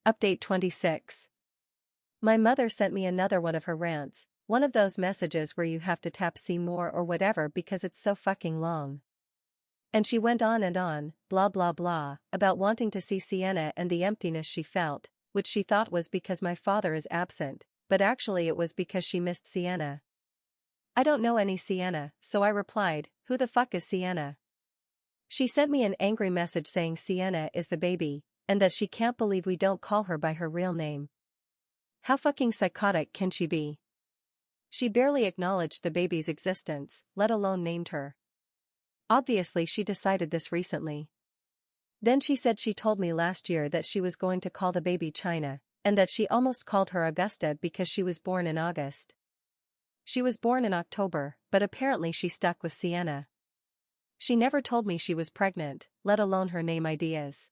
Update 26. My mother sent me another one of her rants, one of those messages where you have to tap see more or whatever because it's so fucking long. And she went on and on, blah blah blah, about wanting to see Sienna and the emptiness she felt, which she thought was because my father is absent, but actually it was because she missed Sienna. I don't know any Sienna, so I replied, who the fuck is Sienna? She sent me an angry message saying Sienna is the baby, and that she can't believe we don't call her by her real name. How fucking psychotic can she be? She barely acknowledged the baby's existence, let alone named her. Obviously she decided this recently. Then she said she told me last year that she was going to call the baby China, and that she almost called her Augusta because she was born in August. She was born in October, but apparently she stuck with Sienna. She never told me she was pregnant, let alone her name ideas.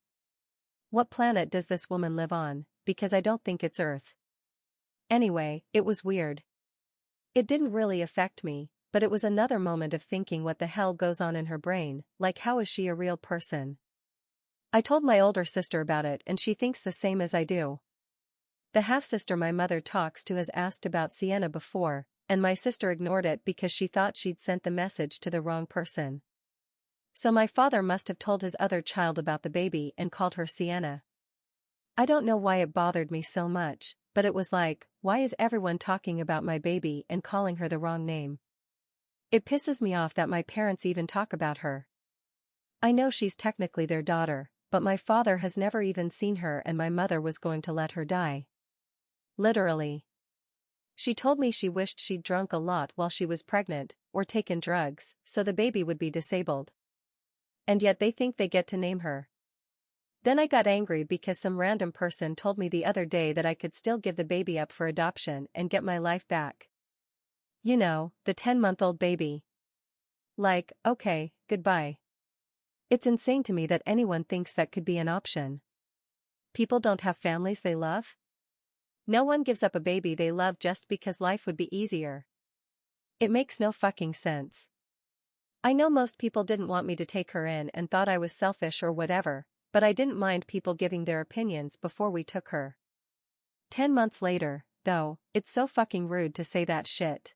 What planet does this woman live on, because I don't think it's Earth. Anyway, it was weird. It didn't really affect me, but it was another moment of thinking what the hell goes on in her brain, like how is she a real person? I told my older sister about it and she thinks the same as I do. The half-sister my mother talks to has asked about Sienna before, and my sister ignored it because she thought she'd sent the message to the wrong person. So my father must have told his other child about the baby and called her Sienna. I don't know why it bothered me so much, but it was like, why is everyone talking about my baby and calling her the wrong name? It pisses me off that my parents even talk about her. I know she's technically their daughter, but my father has never even seen her and my mother was going to let her die. Literally. She told me she wished she'd drunk a lot while she was pregnant, or taken drugs, so the baby would be disabled. And yet they think they get to name her. Then I got angry because some random person told me the other day that I could still give the baby up for adoption and get my life back. You know, the 10-month-old baby. Like, okay, goodbye. It's insane to me that anyone thinks that could be an option. People don't have families they love? No one gives up a baby they love just because life would be easier. It makes no fucking sense. I know most people didn't want me to take her in and thought I was selfish or whatever, but I didn't mind people giving their opinions before we took her. 10 months later, though, it's so fucking rude to say that shit.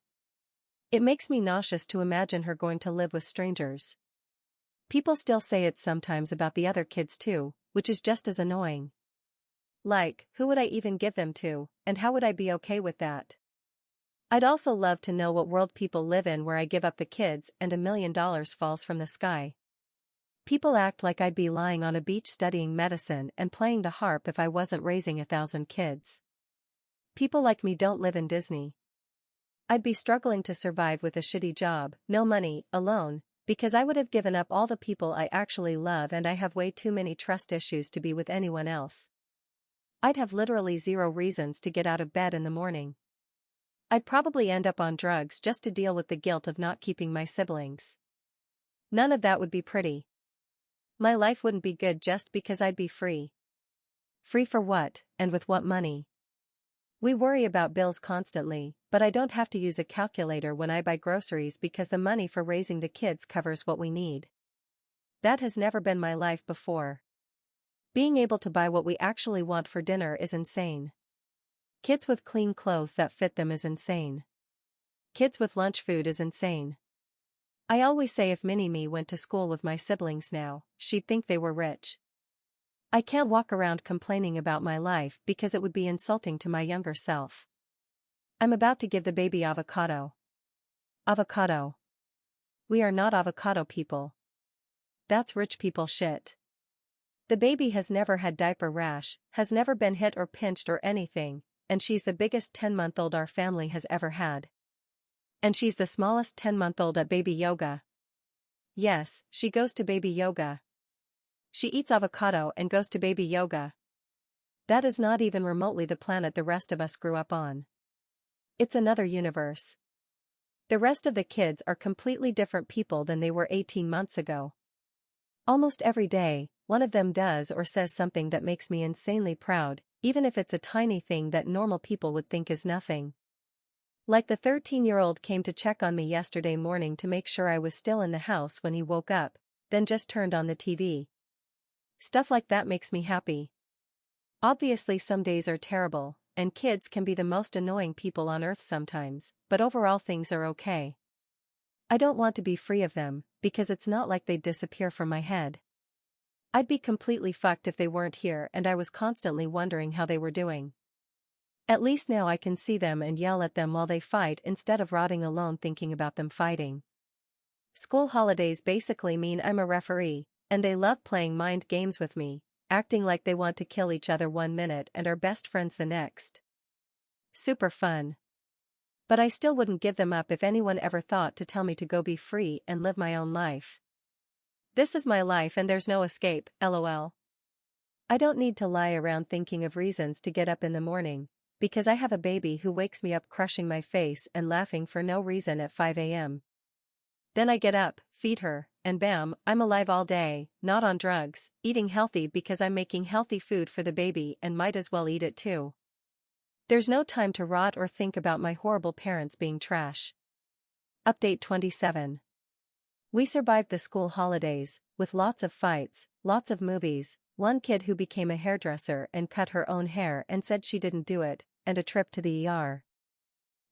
It makes me nauseous to imagine her going to live with strangers. People still say it sometimes about the other kids too, which is just as annoying. Like, who would I even give them to, and how would I be okay with that? I'd also love to know what world people live in where I give up the kids and $1 million falls from the sky. People act like I'd be lying on a beach studying medicine and playing the harp if I wasn't raising 1,000 kids. People like me don't live in Disney. I'd be struggling to survive with a shitty job, no money, alone, because I would have given up all the people I actually love and I have way too many trust issues to be with anyone else. I'd have literally zero reasons to get out of bed in the morning. I'd probably end up on drugs just to deal with the guilt of not keeping my siblings. None of that would be pretty. My life wouldn't be good just because I'd be free. Free for what, and with what money? We worry about bills constantly, but I don't have to use a calculator when I buy groceries because the money for raising the kids covers what we need. That has never been my life before. Being able to buy what we actually want for dinner is insane. Kids with clean clothes that fit them is insane. Kids with lunch food is insane. I always say if Mini-Me went to school with my siblings now, she'd think they were rich. I can't walk around complaining about my life because it would be insulting to my younger self. I'm about to give the baby avocado. Avocado. We are not avocado people. That's rich people shit. The baby has never had diaper rash, has never been hit or pinched or anything, and she's the biggest 10-month-old our family has ever had. And she's the smallest 10-month-old at baby yoga. Yes, she goes to baby yoga. She eats avocado and goes to baby yoga. That is not even remotely the planet the rest of us grew up on. It's another universe. The rest of the kids are completely different people than they were 18 months ago. Almost every day, one of them does or says something that makes me insanely proud, even if it's a tiny thing that normal people would think is nothing. Like the 13-year-old came to check on me yesterday morning to make sure I was still in the house when he woke up, then just turned on the TV. Stuff like that makes me happy. Obviously some days are terrible, and kids can be the most annoying people on earth sometimes, but overall things are okay. I don't want to be free of them, because it's not like they'd disappear from my head. I'd be completely fucked if they weren't here and I was constantly wondering how they were doing. At least now I can see them and yell at them while they fight instead of rotting alone thinking about them fighting. School holidays basically mean I'm a referee, and they love playing mind games with me, acting like they want to kill each other 1 minute and are best friends the next. Super fun. But I still wouldn't give them up if anyone ever thought to tell me to go be free and live my own life. This is my life and there's no escape, lol. I don't need to lie around thinking of reasons to get up in the morning, because I have a baby who wakes me up crushing my face and laughing for no reason at 5 a.m. Then I get up, feed her, and bam, I'm alive all day, not on drugs, eating healthy because I'm making healthy food for the baby and might as well eat it too. There's no time to rot or think about my horrible parents being trash. Update 27. We survived the school holidays, with lots of fights, lots of movies, one kid who became a hairdresser and cut her own hair and said she didn't do it, and a trip to the ER.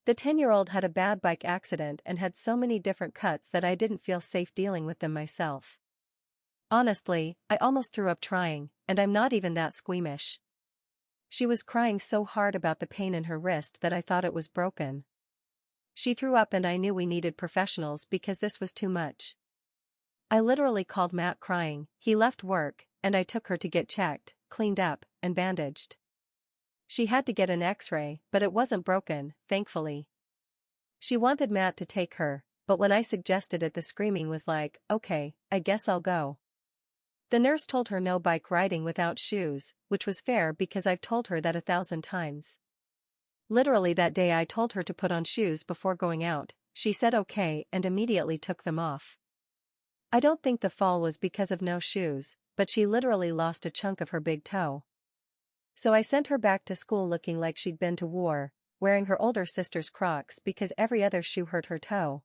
The 10-year-old had a bad bike accident and had so many different cuts that I didn't feel safe dealing with them myself. Honestly, I almost threw up trying, and I'm not even that squeamish. She was crying so hard about the pain in her wrist that I thought it was broken. She threw up and I knew we needed professionals because this was too much. I literally called Matt crying, he left work, and I took her to get checked, cleaned up, and bandaged. She had to get an X-ray, but it wasn't broken, thankfully. She wanted Matt to take her, but when I suggested it the screaming was like, okay, I guess I'll go. The nurse told her no bike riding without shoes, which was fair because I've told her that 1,000 times. Literally that day I told her to put on shoes before going out, she said okay and immediately took them off. I don't think the fall was because of no shoes, but she literally lost a chunk of her big toe. So I sent her back to school looking like she'd been to war, wearing her older sister's Crocs because every other shoe hurt her toe.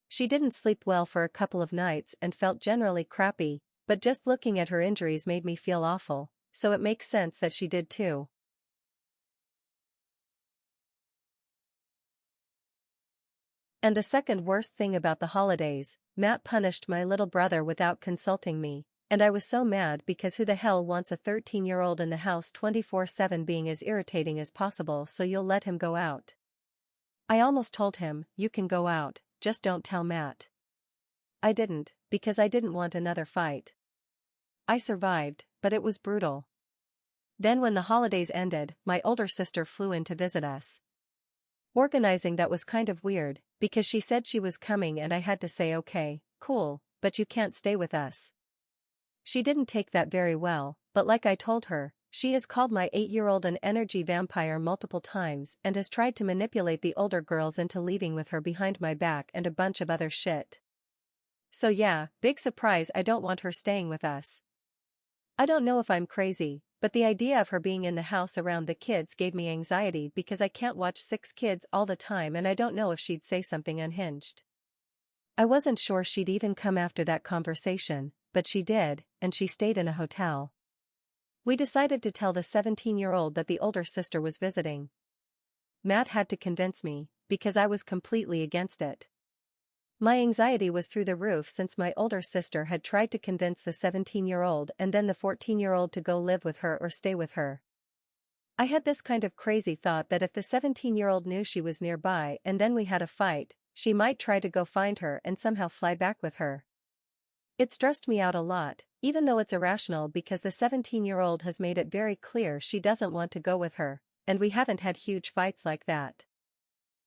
She didn't sleep well for a couple of nights and felt generally crappy, but just looking at her injuries made me feel awful, so it makes sense that she did too. And the second worst thing about the holidays, Matt punished my little brother without consulting me, and I was so mad because who the hell wants a 13-year-old in the house 24/7 being as irritating as possible, so you'll let him go out. I almost told him, you can go out, just don't tell Matt. I didn't, because I didn't want another fight. I survived, but it was brutal. Then when the holidays ended, my older sister flew in to visit us. Organizing that was kind of weird, because she said she was coming and I had to say okay, cool, but you can't stay with us. She didn't take that very well, but like I told her, she has called my 8-year-old an energy vampire multiple times and has tried to manipulate the older girls into leaving with her behind my back and a bunch of other shit. So yeah, big surprise, I don't want her staying with us. I don't know if I'm crazy, but the idea of her being in the house around the kids gave me anxiety because I can't watch 6 kids all the time and I don't know if she'd say something unhinged. I wasn't sure she'd even come after that conversation, but she did, and she stayed in a hotel. We decided to tell the 17-year-old that the older sister was visiting. Matt had to convince me, because I was completely against it. My anxiety was through the roof since my older sister had tried to convince the 17-year-old and then the 14-year-old to go live with her or stay with her. I had this kind of crazy thought that if the 17-year-old knew she was nearby and then we had a fight, she might try to go find her and somehow fly back with her. It stressed me out a lot, even though it's irrational because the 17-year-old has made it very clear she doesn't want to go with her, and we haven't had huge fights like that.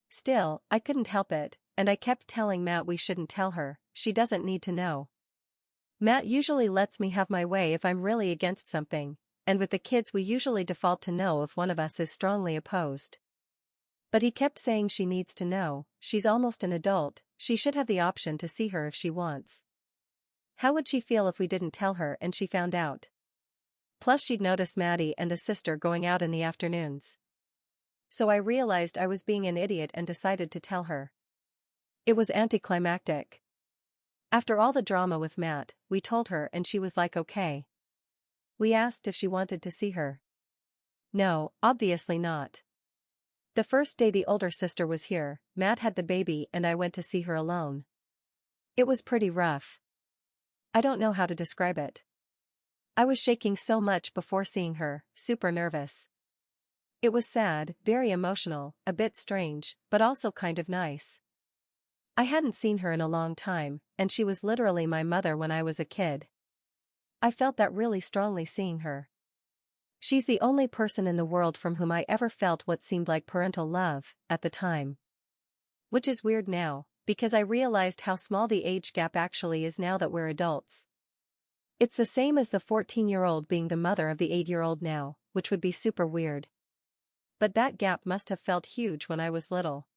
Still, I couldn't help it, and I kept telling Matt we shouldn't tell her, she doesn't need to know. Matt usually lets me have my way if I'm really against something, and with the kids we usually default to no if one of us is strongly opposed. But he kept saying she needs to know, she's almost an adult, she should have the option to see her if she wants. How would she feel if we didn't tell her and she found out? Plus she'd notice Maddie and the sister going out in the afternoons. So I realized I was being an idiot and decided to tell her. It was anticlimactic. After all the drama with Matt, we told her and she was like okay. We asked if she wanted to see her. No, obviously not. The first day the older sister was here, Matt had the baby and I went to see her alone. It was pretty rough. I don't know how to describe it. I was shaking so much before seeing her, super nervous. It was sad, very emotional, a bit strange, but also kind of nice. I hadn't seen her in a long time, and she was literally my mother when I was a kid. I felt that really strongly seeing her. She's the only person in the world from whom I ever felt what seemed like parental love, at the time. Which is weird now, because I realized how small the age gap actually is now that we're adults. It's the same as the 14-year-old being the mother of the 8-year-old now, which would be super weird. But that gap must have felt huge when I was little.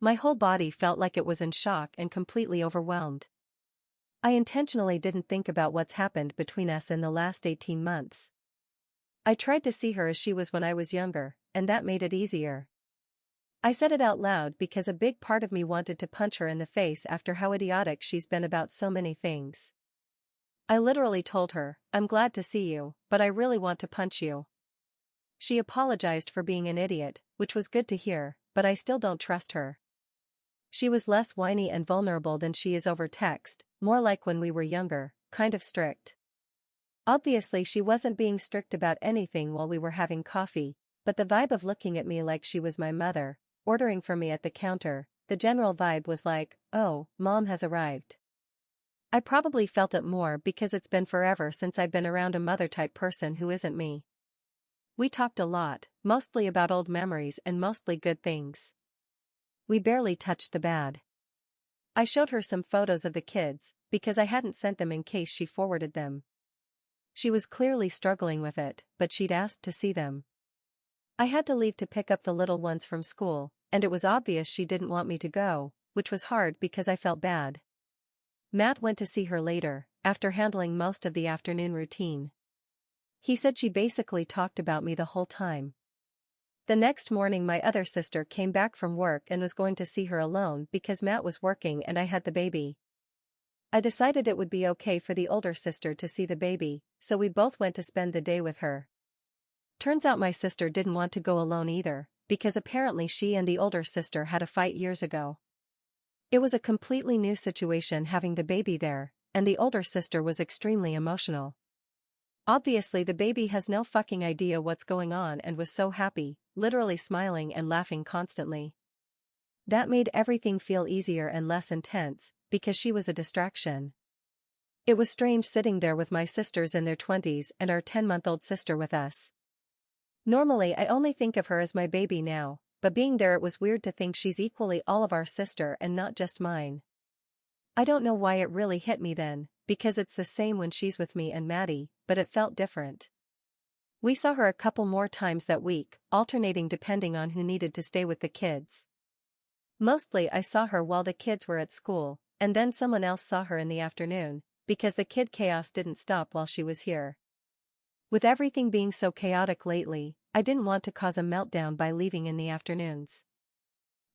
My whole body felt like it was in shock and completely overwhelmed. I intentionally didn't think about what's happened between us in the last 18 months. I tried to see her as she was when I was younger, and that made it easier. I said it out loud because a big part of me wanted to punch her in the face after how idiotic she's been about so many things. I literally told her, "I'm glad to see you, but I really want to punch you." She apologized for being an idiot, which was good to hear, but I still don't trust her. She was less whiny and vulnerable than she is over text, more like when we were younger, kind of strict. Obviously she wasn't being strict about anything while we were having coffee, but the vibe of looking at me like she was my mother, ordering for me at the counter, the general vibe was like, "Oh, mom has arrived." I probably felt it more because it's been forever since I've been around a mother-type person who isn't me. We talked a lot, mostly about old memories and mostly good things. We barely touched the bad. I showed her some photos of the kids, because I hadn't sent them in case she forwarded them. She was clearly struggling with it, but she'd asked to see them. I had to leave to pick up the little ones from school, and it was obvious she didn't want me to go, which was hard because I felt bad. Matt went to see her later, after handling most of the afternoon routine. He said she basically talked about me the whole time. The next morning my other sister came back from work and was going to see her alone because Matt was working and I had the baby. I decided it would be okay for the older sister to see the baby, so we both went to spend the day with her. Turns out my sister didn't want to go alone either, because apparently she and the older sister had a fight years ago. It was a completely new situation having the baby there, and the older sister was extremely emotional. Obviously the baby has no fucking idea what's going on and was so happy, literally smiling and laughing constantly. That made everything feel easier and less intense, because she was a distraction. It was strange sitting there with my sisters in their 20s and our 10-month-old sister with us. Normally I only think of her as my baby now, but being there it was weird to think she's equally all of our sister and not just mine. I don't know why it really hit me then, because it's the same when she's with me and Maddie, but it felt different. We saw her a couple more times that week, alternating depending on who needed to stay with the kids. Mostly I saw her while the kids were at school, and then someone else saw her in the afternoon, because the kid chaos didn't stop while she was here. With everything being so chaotic lately, I didn't want to cause a meltdown by leaving in the afternoons.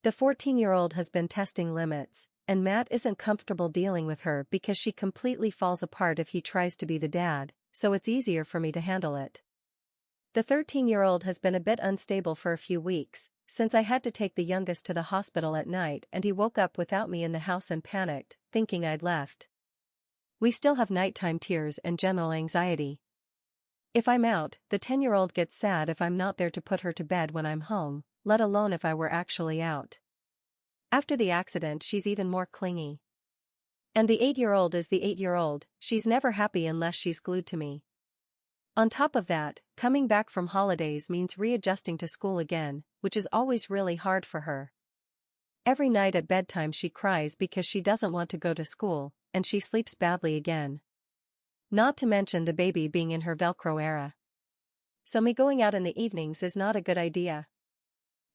The 14-year-old has been testing limits, and Matt isn't comfortable dealing with her because she completely falls apart if he tries to be the dad, so it's easier for me to handle it. The 13-year-old has been a bit unstable for a few weeks, since I had to take the youngest to the hospital at night and he woke up without me in the house and panicked, thinking I'd left. We still have nighttime tears and general anxiety. If I'm out, the 10-year-old gets sad if I'm not there to put her to bed when I'm home, let alone if I were actually out. After the accident she's even more clingy. And the 8-year-old is the 8-year-old, she's never happy unless she's glued to me. On top of that, coming back from holidays means readjusting to school again, which is always really hard for her. Every night at bedtime she cries because she doesn't want to go to school, and she sleeps badly again. Not to mention the baby being in her Velcro era. So me going out in the evenings is not a good idea.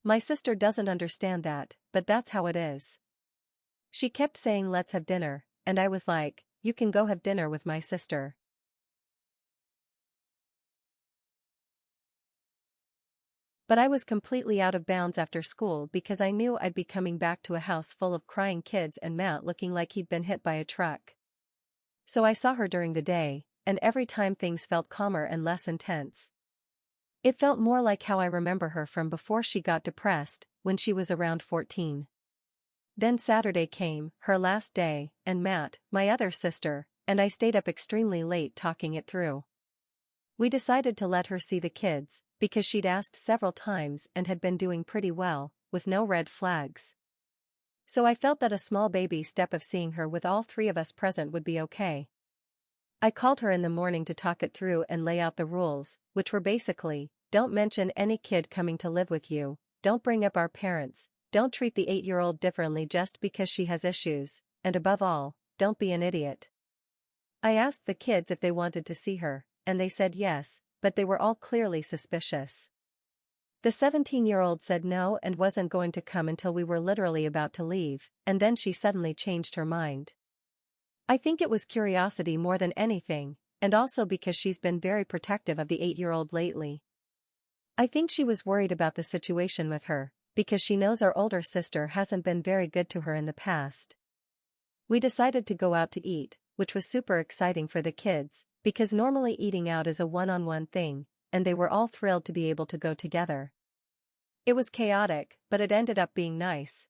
My sister doesn't understand that, but that's how it is. She kept saying let's have dinner, and I was like, you can go have dinner with my sister. But I was completely out of bounds after school because I knew I'd be coming back to a house full of crying kids and Matt looking like he'd been hit by a truck. So I saw her during the day, and every time things felt calmer and less intense. It felt more like how I remember her from before she got depressed, when she was around 14. Then Saturday came, her last day, and Matt, my other sister, and I stayed up extremely late talking it through. We decided to let her see the kids, because she'd asked several times and had been doing pretty well, with no red flags. So I felt that a small baby step of seeing her with all three of us present would be okay. I called her in the morning to talk it through and lay out the rules, which were basically, don't mention any kid coming to live with you, don't bring up our parents, don't treat the 8-year-old differently just because she has issues, and above all, don't be an idiot. I asked the kids if they wanted to see her, and they said yes, but they were all clearly suspicious. The 17-year-old said no and wasn't going to come until we were literally about to leave, and then she suddenly changed her mind. I think it was curiosity more than anything, and also because she's been very protective of the 8-year-old lately. I think she was worried about the situation with her, because she knows our older sister hasn't been very good to her in the past. We decided to go out to eat, which was super exciting for the kids, because normally eating out is a one-on-one thing, and they were all thrilled to be able to go together. It was chaotic, but it ended up being nice.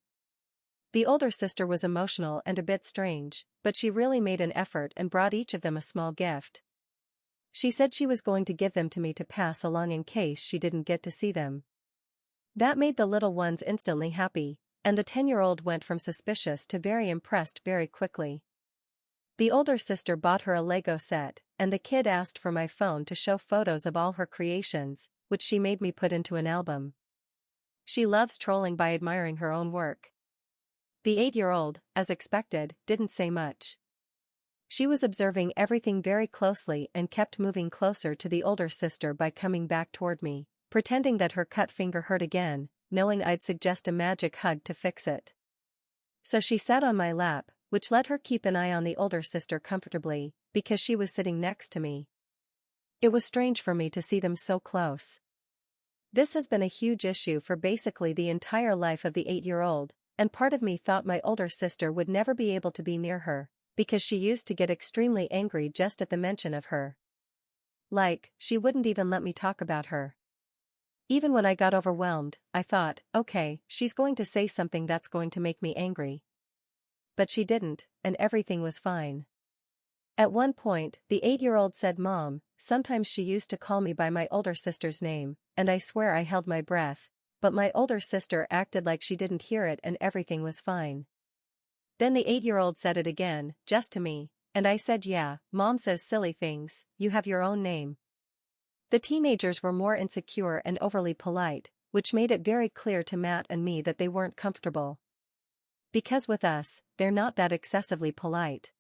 The older sister was emotional and a bit strange, but she really made an effort and brought each of them a small gift. She said she was going to give them to me to pass along in case she didn't get to see them. That made the little ones instantly happy, and the 10-year-old went from suspicious to very impressed very quickly. The older sister bought her a Lego set, and the kid asked for my phone to show photos of all her creations, which she made me put into an album. She loves trolling by admiring her own work. The 8-year-old, as expected, didn't say much. She was observing everything very closely and kept moving closer to the older sister by coming back toward me, pretending that her cut finger hurt again, knowing I'd suggest a magic hug to fix it. So she sat on my lap, which let her keep an eye on the older sister comfortably, because she was sitting next to me. It was strange for me to see them so close. This has been a huge issue for basically the entire life of the 8-year-old, and part of me thought my older sister would never be able to be near her, because she used to get extremely angry just at the mention of her. Like, she wouldn't even let me talk about her. Even when I got overwhelmed, I thought, okay, she's going to say something that's going to make me angry. But she didn't, and everything was fine. At one point, the 8-year-old said Mom. Sometimes she used to call me by my older sister's name, and I swear I held my breath, but my older sister acted like she didn't hear it and everything was fine. Then the 8-year-old said it again, just to me, and I said yeah, Mom says silly things, you have your own name. The teenagers were more insecure and overly polite, which made it very clear to Matt and me that they weren't comfortable. Because with us, they're not that excessively polite.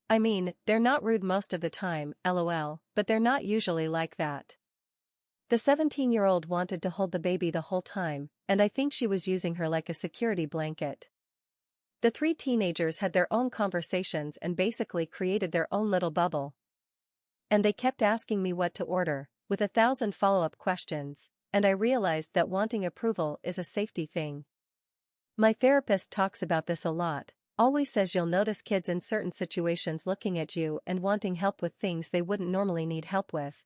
I mean, they're not rude most of the time, lol, but they're not usually like that. The 17-year-old wanted to hold the baby the whole time, and I think she was using her like a security blanket. The three teenagers had their own conversations and basically created their own little bubble. And they kept asking me what to order, with 1,000 follow-up questions, and I realized that wanting approval is a safety thing. My therapist talks about this a lot, always says you'll notice kids in certain situations looking at you and wanting help with things they wouldn't normally need help with.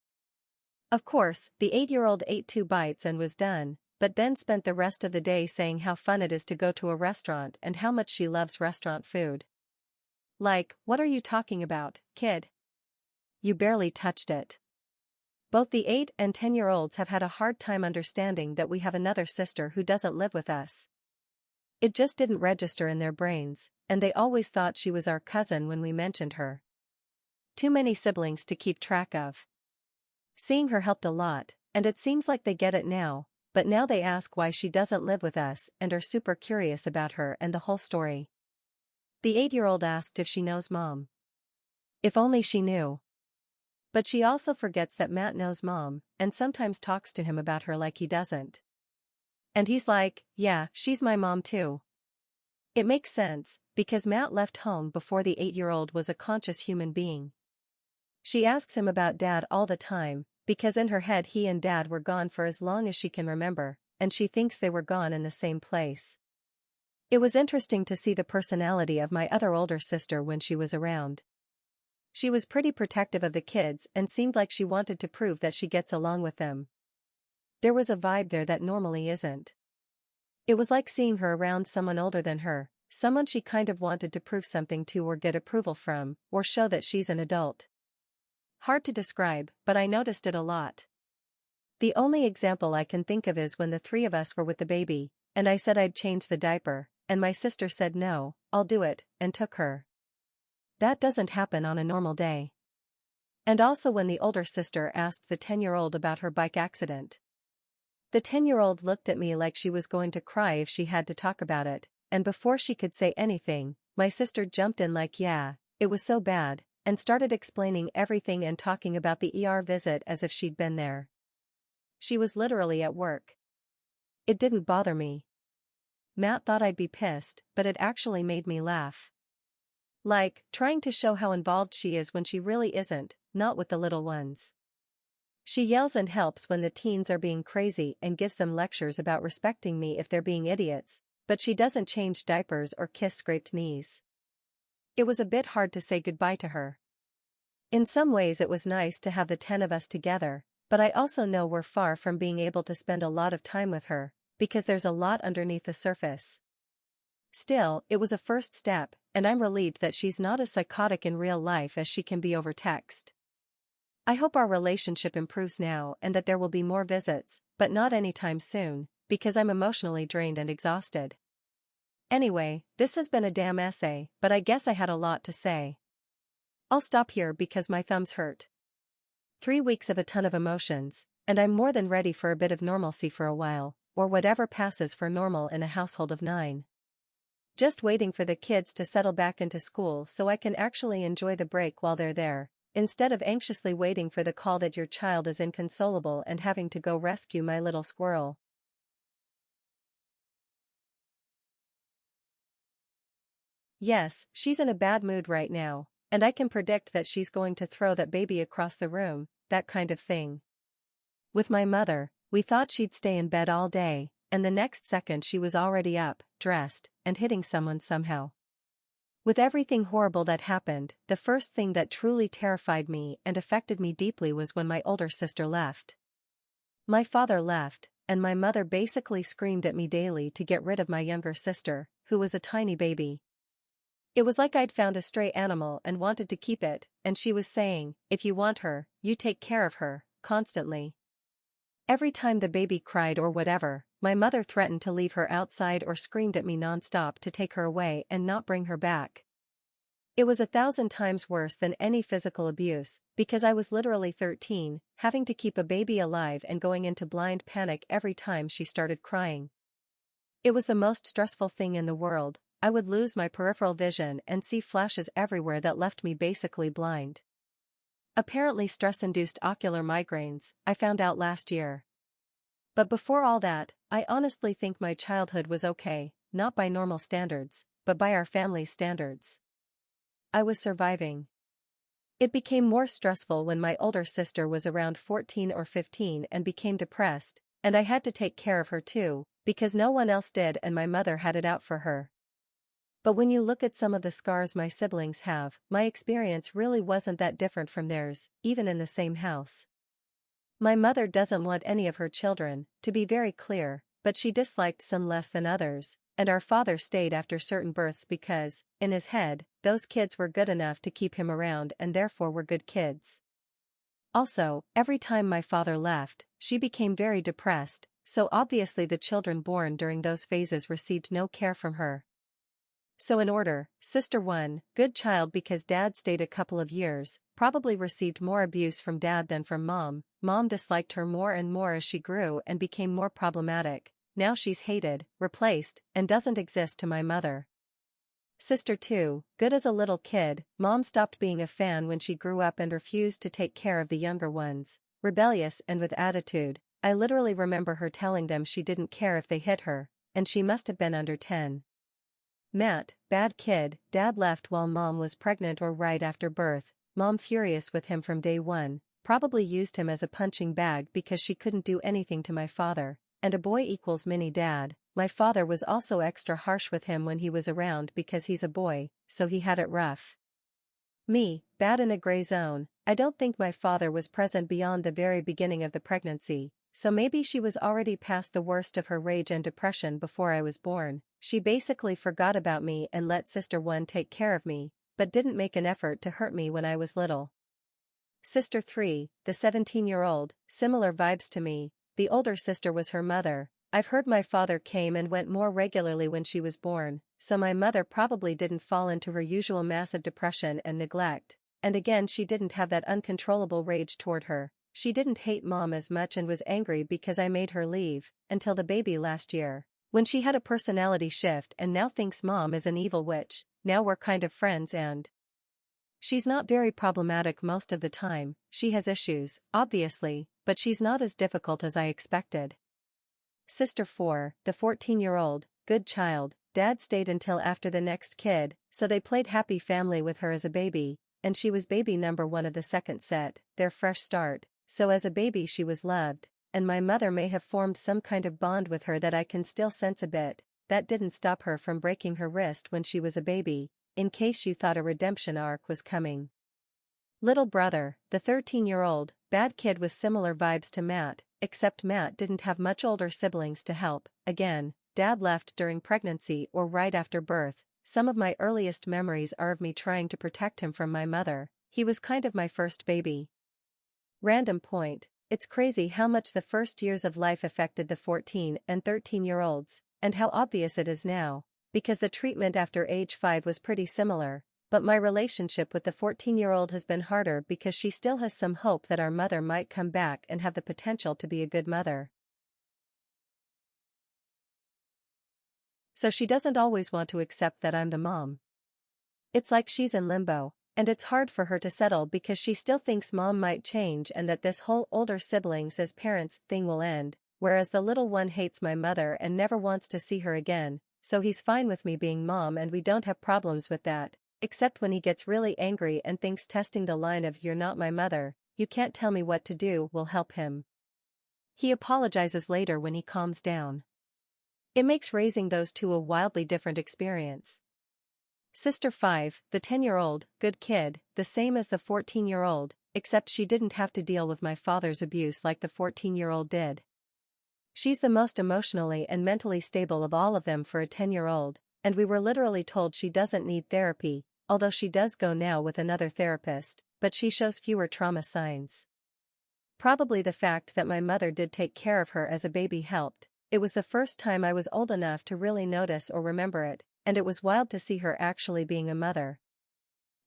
Of course, the 8-year-old ate 2 bites and was done, but then spent the rest of the day saying how fun it is to go to a restaurant and how much she loves restaurant food. Like, what are you talking about, kid? You barely touched it. Both the 8 and 10-year-olds have had a hard time understanding that we have another sister who doesn't live with us. It just didn't register in their brains, and they always thought she was our cousin when we mentioned her. Too many siblings to keep track of. Seeing her helped a lot, and it seems like they get it now, but now they ask why she doesn't live with us and are super curious about her and the whole story. The 8-year-old asked if she knows Mom. If only she knew. But she also forgets that Matt knows Mom, and sometimes talks to him about her like he doesn't. And he's like, yeah, she's my mom too. It makes sense, because Matt left home before the 8-year-old was a conscious human being. She asks him about Dad all the time, because in her head he and Dad were gone for as long as she can remember, and she thinks they were gone in the same place. It was interesting to see the personality of my other older sister when she was around. She was pretty protective of the kids and seemed like she wanted to prove that she gets along with them. There was a vibe there that normally isn't. It was like seeing her around someone older than her, someone she kind of wanted to prove something to or get approval from, or show that she's an adult. Hard to describe, but I noticed it a lot. The only example I can think of is when the three of us were with the baby, and I said I'd change the diaper, and my sister said no, I'll do it, and took her. That doesn't happen on a normal day. And also when the older sister asked the 10-year-old about her bike accident. The 10-year-old looked at me like she was going to cry if she had to talk about it, and before she could say anything, my sister jumped in like yeah, it was so bad, and started explaining everything and talking about the ER visit as if she'd been there. She was literally at work. It didn't bother me. Matt thought I'd be pissed, but it actually made me laugh. Like, trying to show how involved she is when she really isn't, not with the little ones. She yells and helps when the teens are being crazy and gives them lectures about respecting me if they're being idiots, but she doesn't change diapers or kiss scraped knees. It was a bit hard to say goodbye to her. In some ways it was nice to have the 10 of us together, but I also know we're far from being able to spend a lot of time with her, because there's a lot underneath the surface. Still, it was a first step, and I'm relieved that she's not as psychotic in real life as she can be over text. I hope our relationship improves now and that there will be more visits, but not anytime soon, because I'm emotionally drained and exhausted. Anyway, this has been a damn essay, but I guess I had a lot to say. I'll stop here because my thumbs hurt. 3 weeks of a ton of emotions, and I'm more than ready for a bit of normalcy for a while, or whatever passes for normal in a household of 9. Just waiting for the kids to settle back into school so I can actually enjoy the break while they're there, instead of anxiously waiting for the call that your child is inconsolable and having to go rescue my little squirrel. Yes, she's in a bad mood right now, and I can predict that she's going to throw that baby across the room, that kind of thing. With my mother, we thought she'd stay in bed all day, and the next second she was already up, dressed, and hitting someone somehow. With everything horrible that happened, the first thing that truly terrified me and affected me deeply was when my older sister left. My father left, and my mother basically screamed at me daily to get rid of my younger sister, who was a tiny baby. It was like I'd found a stray animal and wanted to keep it, and she was saying, if you want her, you take care of her, constantly. Every time the baby cried or whatever, my mother threatened to leave her outside or screamed at me nonstop to take her away and not bring her back. It was 1,000 times worse than any physical abuse, because I was literally 13, having to keep a baby alive and going into blind panic every time she started crying. It was the most stressful thing in the world. I would lose my peripheral vision and see flashes everywhere that left me basically blind. Apparently stress-induced ocular migraines, I found out last year. But before all that, I honestly think my childhood was okay, not by normal standards, but by our family's standards. I was surviving. It became more stressful when my older sister was around 14 or 15 and became depressed, and I had to take care of her too, because no one else did and my mother had it out for her. But when you look at some of the scars my siblings have, my experience really wasn't that different from theirs, even in the same house. My mother doesn't want any of her children, to be very clear, but she disliked some less than others, and our father stayed after certain births because, in his head, those kids were good enough to keep him around and therefore were good kids. Also, every time my father left, she became very depressed, so obviously the children born during those phases received no care from her. So in order, sister 1, good child because dad stayed a couple of years, probably received more abuse from dad than from mom. Mom disliked her more and more as she grew and became more problematic. Now she's hated, replaced, and doesn't exist to my mother. Sister 2, good as a little kid, mom stopped being a fan when she grew up and refused to take care of the younger ones, rebellious and with attitude. I literally remember her telling them she didn't care if they hit her, and she must have been under 10. Matt, bad kid, dad left while mom was pregnant or right after birth, mom furious with him from day one, probably used him as a punching bag because she couldn't do anything to my father, and a boy equals mini dad. My father was also extra harsh with him when he was around because he's a boy, so he had it rough. Me, bad in a gray zone. I don't think my father was present beyond the very beginning of the pregnancy, so maybe she was already past the worst of her rage and depression before I was born. She basically forgot about me and let Sister 1 take care of me, but didn't make an effort to hurt me when I was little. Sister 3, the 17-year-old, similar vibes to me. The older sister was her mother. I've heard my father came and went more regularly when she was born, so my mother probably didn't fall into her usual massive depression and neglect. And again, she didn't have that uncontrollable rage toward her. She didn't hate Mom as much and was angry because I made her leave, until the baby last year, when she had a personality shift and now thinks Mom is an evil witch. Now we're kind of friends and she's not very problematic most of the time. She has issues, obviously, but she's not as difficult as I expected. Sister 4, the 14-year-old, good child. Dad stayed until after the next kid, so they played happy family with her as a baby, and she was baby number 1 of the second set, their fresh start. So as a baby she was loved, and my mother may have formed some kind of bond with her that I can still sense a bit. That didn't stop her from breaking her wrist when she was a baby, in case you thought a redemption arc was coming. Little brother, the 13-year-old, bad kid with similar vibes to Matt, except Matt didn't have much older siblings to help. Again, Dad left during pregnancy or right after birth. Some of my earliest memories are of me trying to protect him from my mother. He was kind of my first baby. Random point, it's crazy how much the first years of life affected the 14 and 13-year-olds, and how obvious it is now, because the treatment after age 5 was pretty similar, but my relationship with the 14-year-old has been harder because she still has some hope that our mother might come back and have the potential to be a good mother. So she doesn't always want to accept that I'm the mom. It's like she's in limbo. And it's hard for her to settle because she still thinks Mom might change and that this whole older siblings as parents thing will end, whereas the little one hates my mother and never wants to see her again, so he's fine with me being Mom and we don't have problems with that, except when he gets really angry and thinks testing the line of "you're not my mother, you can't tell me what to do" will help him. He apologizes later when he calms down. It makes raising those two a wildly different experience. Sister 5, the 10-year-old, good kid, the same as the 14-year-old, except she didn't have to deal with my father's abuse like the 14-year-old did. She's the most emotionally and mentally stable of all of them for a 10-year-old, and we were literally told she doesn't need therapy, although she does go now with another therapist, but she shows fewer trauma signs. Probably the fact that my mother did take care of her as a baby helped. It was the first time I was old enough to really notice or remember it, and it was wild to see her actually being a mother.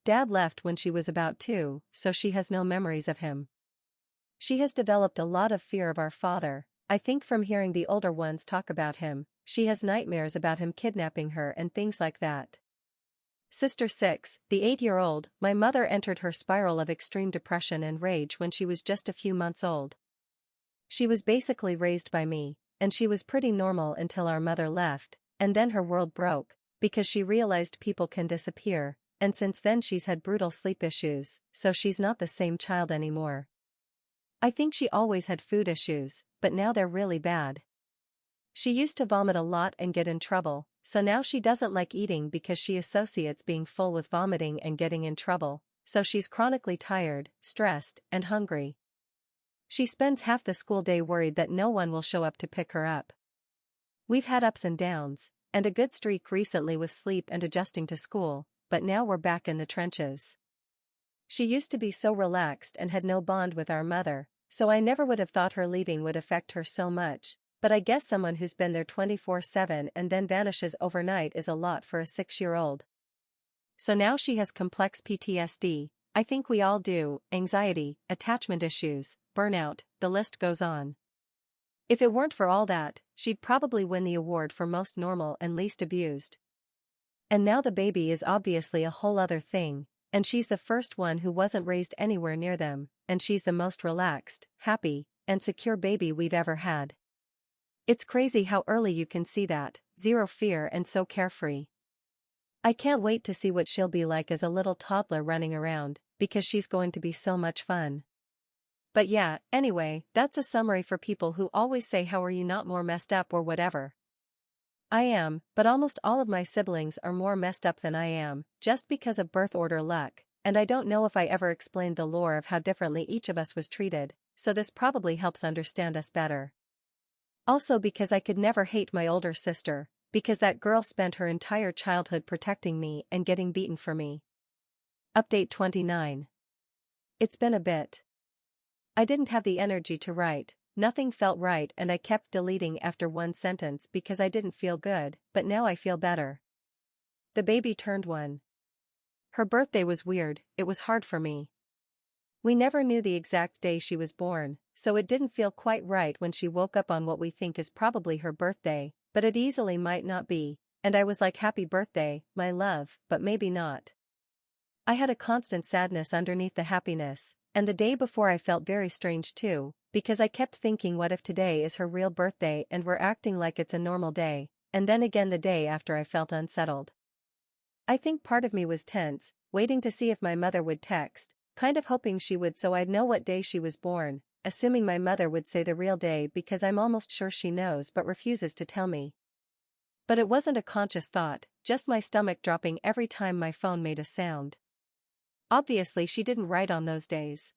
Dad left when she was about 2, so she has no memories of him. She has developed a lot of fear of our father, I think from hearing the older ones talk about him. She has nightmares about him kidnapping her and things like that. Sister 6, the 8-year-old, my mother entered her spiral of extreme depression and rage when she was just a few months old. She was basically raised by me, and she was pretty normal until our mother left, and then her world broke, because she realized people can disappear, and since then she's had brutal sleep issues, so she's not the same child anymore. I think she always had food issues, but now they're really bad. She used to vomit a lot and get in trouble, so now she doesn't like eating because she associates being full with vomiting and getting in trouble, so she's chronically tired, stressed, and hungry. She spends half the school day worried that no one will show up to pick her up. We've had ups and downs, and a good streak recently with sleep and adjusting to school, but now we're back in the trenches. She used to be so relaxed and had no bond with our mother, so I never would have thought her leaving would affect her so much, but I guess someone who's been there 24/7 and then vanishes overnight is a lot for a 6-year-old. So now she has complex PTSD, I think we all do, anxiety, attachment issues, burnout, the list goes on. If it weren't for all that, she'd probably win the award for most normal and least abused. And now the baby is obviously a whole other thing, and she's the first one who wasn't raised anywhere near them, and she's the most relaxed, happy, and secure baby we've ever had. It's crazy how early you can see that, zero fear and so carefree. I can't wait to see what she'll be like as a little toddler running around, because she's going to be so much fun. But yeah, anyway, that's a summary for people who always say how are you not more messed up or whatever. I am, but almost all of my siblings are more messed up than I am, just because of birth order luck, and I don't know if I ever explained the lore of how differently each of us was treated, so this probably helps understand us better. Also because I could never hate my older sister, because that girl spent her entire childhood protecting me and getting beaten for me. Update 29. It's been a bit. I didn't have the energy to write, nothing felt right, and I kept deleting after one sentence because I didn't feel good, but now I feel better. The baby turned 1. Her birthday was weird, it was hard for me. We never knew the exact day she was born, so it didn't feel quite right when she woke up on what we think is probably her birthday, but it easily might not be, and I was like, happy birthday, my love, but maybe not. I had a constant sadness underneath the happiness, and the day before I felt very strange too, because I kept thinking, what if today is her real birthday and we're acting like it's a normal day, and then again the day after I felt unsettled. I think part of me was tense, waiting to see if my mother would text, kind of hoping she would so I'd know what day she was born, assuming my mother would say the real day because I'm almost sure she knows but refuses to tell me. But it wasn't a conscious thought, just my stomach dropping every time my phone made a sound. Obviously she didn't write on those days.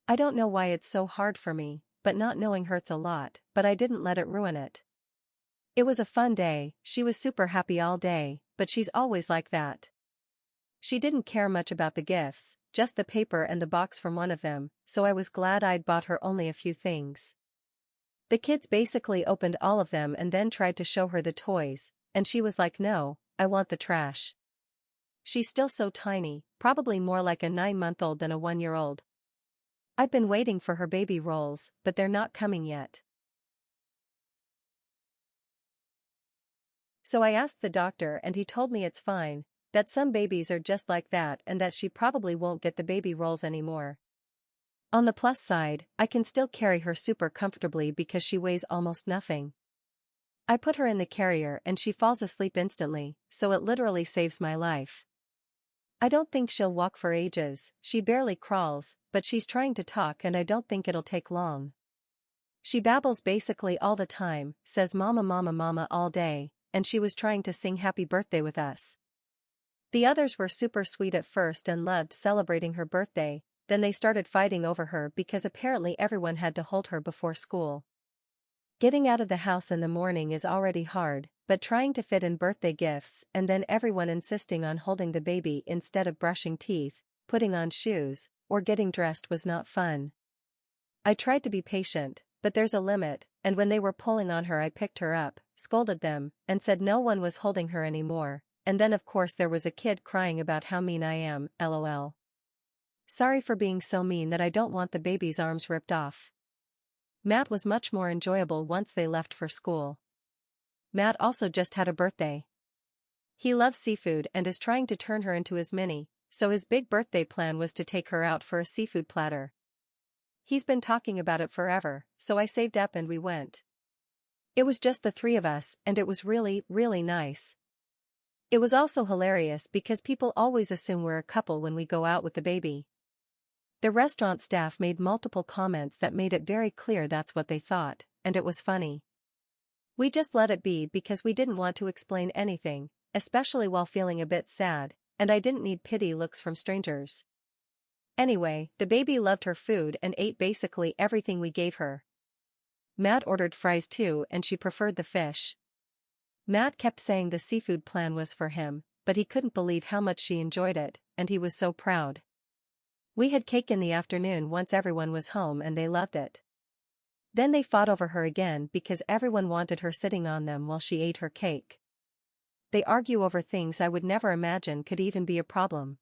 I don't know why it's so hard for me, but not knowing hurts a lot, but I didn't let it ruin it. It was a fun day, she was super happy all day, but she's always like that. She didn't care much about the gifts, just the paper and the box from one of them, so I was glad I'd bought her only a few things. The kids basically opened all of them and then tried to show her the toys, and she was like, no, I want the trash. She's still so tiny, probably more like a 9-month-old than a 1-year-old. I've been waiting for her baby rolls, but they're not coming yet. So I asked the doctor and he told me it's fine, that some babies are just like that and that she probably won't get the baby rolls anymore. On the plus side, I can still carry her super comfortably because she weighs almost nothing. I put her in the carrier and she falls asleep instantly, so it literally saves my life. I don't think she'll walk for ages, she barely crawls, but she's trying to talk and I don't think it'll take long. She babbles basically all the time, says mama mama mama all day, and she was trying to sing happy birthday with us. The others were super sweet at first and loved celebrating her birthday, then they started fighting over her because apparently everyone had to hold her before school. Getting out of the house in the morning is already hard, but trying to fit in birthday gifts and then everyone insisting on holding the baby instead of brushing teeth, putting on shoes, or getting dressed was not fun. I tried to be patient, but there's a limit, and when they were pulling on her I picked her up, scolded them, and said no one was holding her anymore, and then of course there was a kid crying about how mean I am, lol. Sorry for being so mean that I don't want the baby's arms ripped off. Matt was much more enjoyable once they left for school. Matt also just had a birthday. He loves seafood and is trying to turn her into his mini, so his big birthday plan was to take her out for a seafood platter. He's been talking about it forever, so I saved up and we went. It was just the 3 of us and it was really, really nice. It was also hilarious because people always assume we're a couple when we go out with the baby. The restaurant staff made multiple comments that made it very clear that's what they thought, and it was funny. We just let it be because we didn't want to explain anything, especially while feeling a bit sad, and I didn't need pity looks from strangers. Anyway, the baby loved her food and ate basically everything we gave her. Matt ordered fries too and she preferred the fish. Matt kept saying the seafood plan was for him, but he couldn't believe how much she enjoyed it, and he was so proud. We had cake in the afternoon once everyone was home and they loved it. Then they fought over her again because everyone wanted her sitting on them while she ate her cake. They argue over things I would never imagine could even be a problem.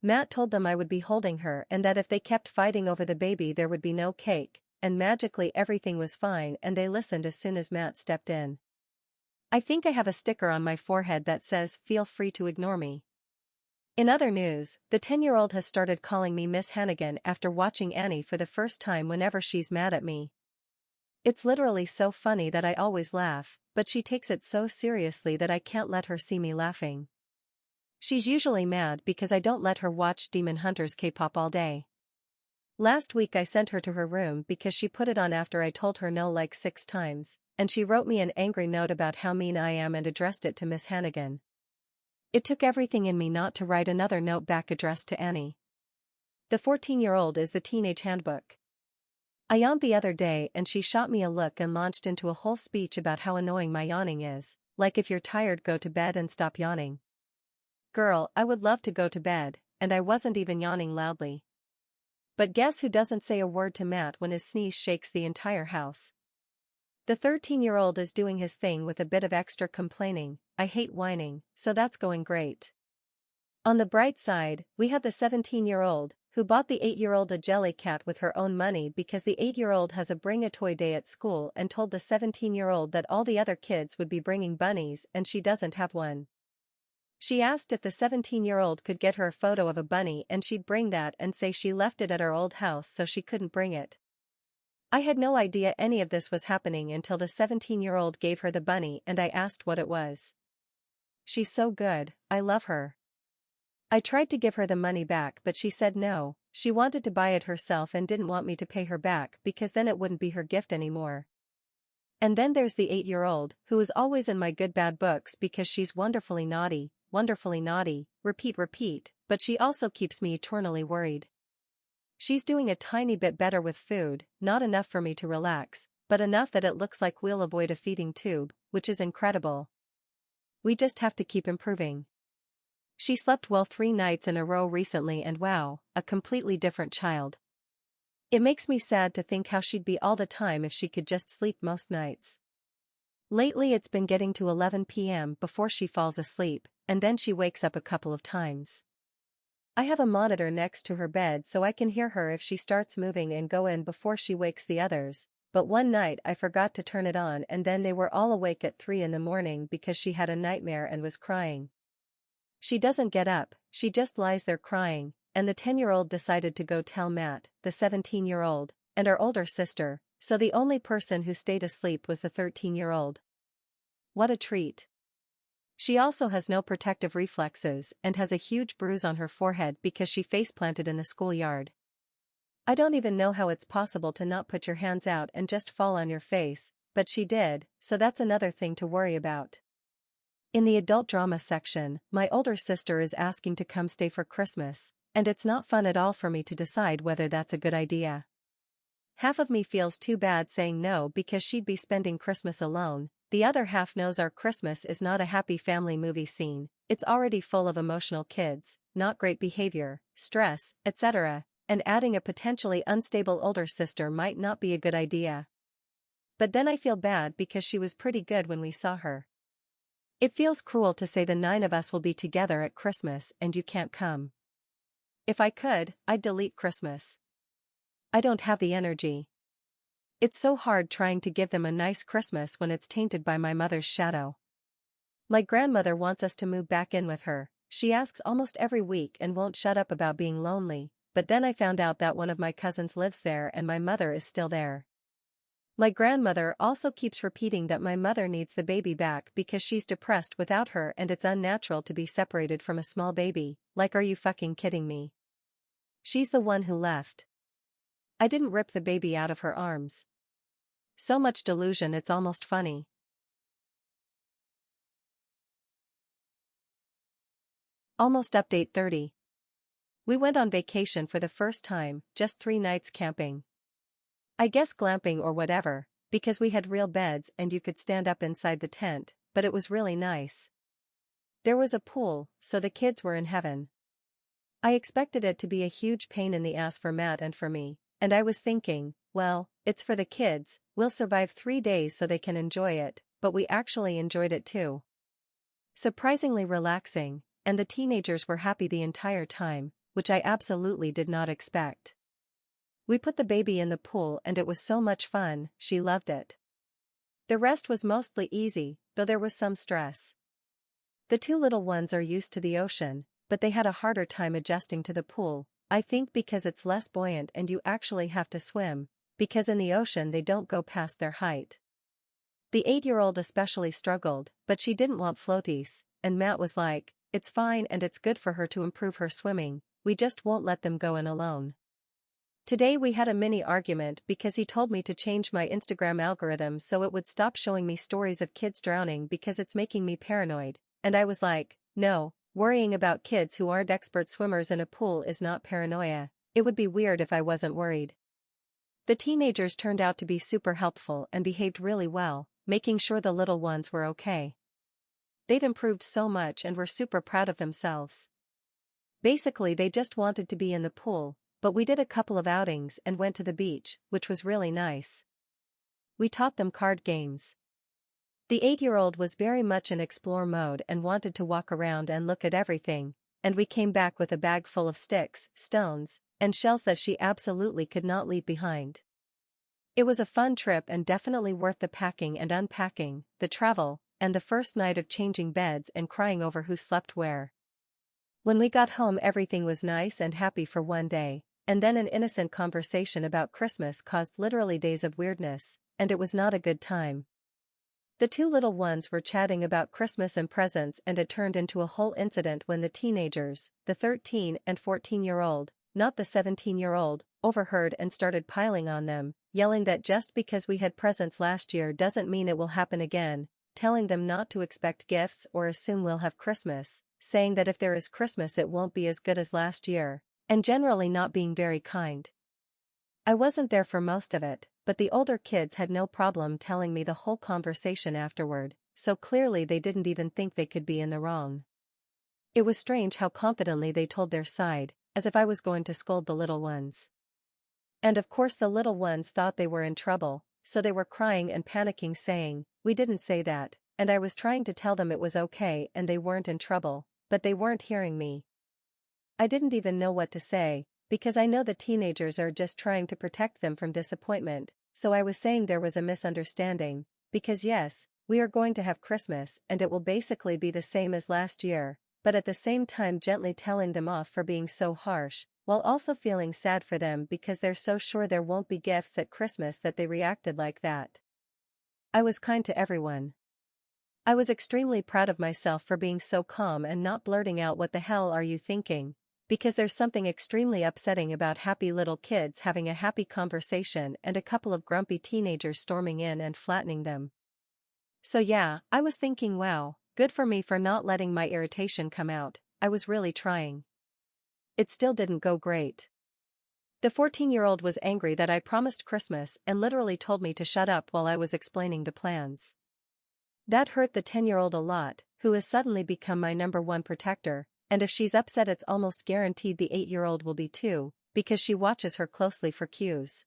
Matt told them I would be holding her and that if they kept fighting over the baby there would be no cake, and magically everything was fine and they listened as soon as Matt stepped in. I think I have a sticker on my forehead that says, "Feel free to ignore me." In other news, the 10-year-old has started calling me Miss Hannigan after watching Annie for the first time whenever she's mad at me. It's literally so funny that I always laugh, but she takes it so seriously that I can't let her see me laughing. She's usually mad because I don't let her watch Demon Hunters K-pop all day. Last week I sent her to her room because she put it on after I told her no like 6 times, and she wrote me an angry note about how mean I am and addressed it to Miss Hannigan. It took everything in me not to write another note back addressed to Annie. The 14-year-old is the Teenage Handbook. I yawned the other day and she shot me a look and launched into a whole speech about how annoying my yawning is, like if you're tired go to bed and stop yawning. Girl, I would love to go to bed, and I wasn't even yawning loudly. But guess who doesn't say a word to Matt when his sneeze shakes the entire house? The 13-year-old is doing his thing with a bit of extra complaining. I hate whining, so that's going great. On the bright side, we have the 17-year-old, who bought the 8-year-old a jelly cat with her own money because the 8-year-old has a bring a toy day at school and told the 17-year-old that all the other kids would be bringing bunnies and she doesn't have one. She asked if the 17-year-old could get her a photo of a bunny and she'd bring that and say she left it at our old house so she couldn't bring it. I had no idea any of this was happening until the 17-year-old gave her the bunny and I asked what it was. She's so good, I love her. I tried to give her the money back but she said no, she wanted to buy it herself and didn't want me to pay her back because then it wouldn't be her gift anymore. And then there's the 8-year-old, who is always in my good bad books because she's wonderfully naughty, repeat, but she also keeps me eternally worried. She's doing a tiny bit better with food, not enough for me to relax, but enough that it looks like we'll avoid a feeding tube, which is incredible. We just have to keep improving. She slept well 3 nights in a row recently and wow, a completely different child. It makes me sad to think how she'd be all the time if she could just sleep most nights. Lately it's been getting to 11 p.m. before she falls asleep, and then she wakes up a couple of times. I have a monitor next to her bed so I can hear her if she starts moving and go in before she wakes the others, but one night I forgot to turn it on and then they were all awake at 3 in the morning because she had a nightmare and was crying. She doesn't get up, she just lies there crying, and the 10-year-old decided to go tell Matt, the 17-year-old, and our older sister, so the only person who stayed asleep was the 13-year-old. What a treat. She also has no protective reflexes and has a huge bruise on her forehead because she face-planted in the schoolyard. I don't even know how it's possible to not put your hands out and just fall on your face, but she did, so that's another thing to worry about. In the adult drama section, my older sister is asking to come stay for Christmas, and it's not fun at all for me to decide whether that's a good idea. Half of me feels too bad saying no because she'd be spending Christmas alone, the other half knows our Christmas is not a happy family movie scene, it's already full of emotional kids, not great behavior, stress, etc., and adding a potentially unstable older sister might not be a good idea. But then I feel bad because she was pretty good when we saw her. It feels cruel to say the 9 of us will be together at Christmas and you can't come. If I could, I'd delete Christmas. I don't have the energy. It's so hard trying to give them a nice Christmas when it's tainted by my mother's shadow. My grandmother wants us to move back in with her, she asks almost every week and won't shut up about being lonely, but then I found out that one of my cousins lives there and my mother is still there. My grandmother also keeps repeating that my mother needs the baby back because she's depressed without her and it's unnatural to be separated from a small baby, like are you fucking kidding me? She's the one who left. I didn't rip the baby out of her arms. So much delusion it's almost funny. Almost update 30. We went on vacation for the first time, just 3 nights camping. I guess glamping or whatever, because we had real beds and you could stand up inside the tent, but it was really nice. There was a pool, so the kids were in heaven. I expected it to be a huge pain in the ass for Matt and for me, and I was thinking, well, it's for the kids, we'll survive 3 days so they can enjoy it, but we actually enjoyed it too. Surprisingly relaxing, and the teenagers were happy the entire time, which I absolutely did not expect. We put the baby in the pool and it was so much fun, she loved it. The rest was mostly easy, though there was some stress. The 2 little ones are used to the ocean, but they had a harder time adjusting to the pool, I think because it's less buoyant and you actually have to swim, because in the ocean they don't go past their height. The 8-year-old especially struggled, but she didn't want floaties, and Matt was like, it's fine and it's good for her to improve her swimming, we just won't let them go in alone. Today we had a mini argument because he told me to change my Instagram algorithm so it would stop showing me stories of kids drowning because it's making me paranoid, and I was like, no, worrying about kids who aren't expert swimmers in a pool is not paranoia, it would be weird if I wasn't worried. The teenagers turned out to be super helpful and behaved really well, making sure the little ones were okay. They'd improved so much and were super proud of themselves. Basically, they just wanted to be in the pool, but we did a couple of outings and went to the beach, which was really nice. We taught them card games. The 8-year-old was very much in explore mode and wanted to walk around and look at everything, and we came back with a bag full of sticks, stones, and shells that she absolutely could not leave behind. It was a fun trip and definitely worth the packing and unpacking, the travel, and the first night of changing beds and crying over who slept where. When we got home, everything was nice and happy for one day, and then an innocent conversation about Christmas caused literally days of weirdness, and it was not a good time. The two little ones were chatting about Christmas and presents, and it turned into a whole incident when the teenagers, the 13 and 14-year-old, not the 17-year-old, overheard and started piling on them, yelling that just because we had presents last year doesn't mean it will happen again, telling them not to expect gifts or assume we'll have Christmas, saying that if there is Christmas it won't be as good as last year, and generally not being very kind. I wasn't there for most of it, but the older kids had no problem telling me the whole conversation afterward, so clearly they didn't even think they could be in the wrong. It was strange how confidently they told their side, as if I was going to scold the little ones. And of course the little ones thought they were in trouble, so they were crying and panicking saying, "We didn't say that," and I was trying to tell them it was okay and they weren't in trouble, but they weren't hearing me. I didn't even know what to say, because I know the teenagers are just trying to protect them from disappointment, so I was saying there was a misunderstanding, because yes, we are going to have Christmas and it will basically be the same as last year, but at the same time gently telling them off for being so harsh, while also feeling sad for them because they're so sure there won't be gifts at Christmas that they reacted like that. I was kind to everyone. I was extremely proud of myself for being so calm and not blurting out "What the hell are you thinking?" Because there's something extremely upsetting about happy little kids having a happy conversation and a couple of grumpy teenagers storming in and flattening them. So yeah, I was thinking, wow, good for me for not letting my irritation come out. I was really trying. It still didn't go great. The 14-year-old was angry that I promised Christmas and literally told me to shut up while I was explaining the plans. That hurt the 10-year-old a lot, who has suddenly become my number one protector, and if she's upset it's almost guaranteed the 8-year-old will be too, because she watches her closely for cues.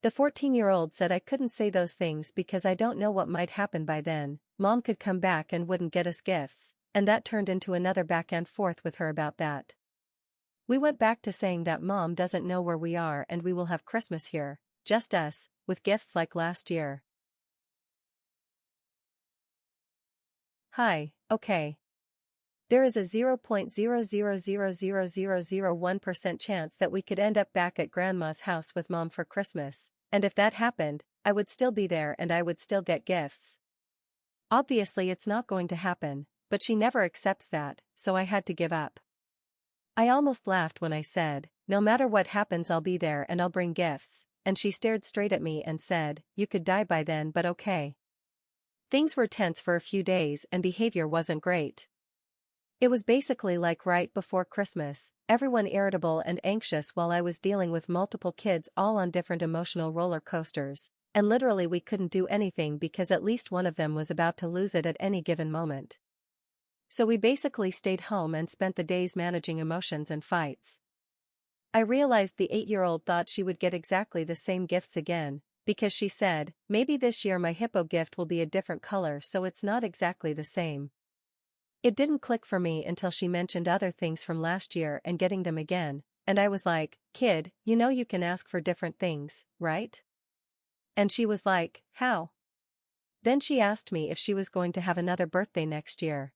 The 14-year-old said I couldn't say those things because I don't know what might happen by then, Mom could come back and wouldn't get us gifts, and that turned into another back and forth with her about that. We went back to saying that Mom doesn't know where we are and we will have Christmas here, just us, with gifts like last year. Hi, okay. There is a 0.0000001% chance that we could end up back at Grandma's house with Mom for Christmas, and if that happened, I would still be there and I would still get gifts. Obviously it's not going to happen, but she never accepts that, so I had to give up. I almost laughed when I said, "No matter what happens I'll be there and I'll bring gifts," and she stared straight at me and said, "You could die by then, but okay." Things were tense for a few days and behavior wasn't great. It was basically like right before Christmas, everyone irritable and anxious while I was dealing with multiple kids all on different emotional roller coasters, and literally we couldn't do anything because at least one of them was about to lose it at any given moment. So we basically stayed home and spent the days managing emotions and fights. I realized the 8-year-old thought she would get exactly the same gifts again, because she said, "Maybe this year my hippo gift will be a different color so it's not exactly the same." It didn't click for me until she mentioned other things from last year and getting them again, and I was like, "Kid, you know you can ask for different things, right?" And she was like, "How?" Then she asked me if she was going to have another birthday next year.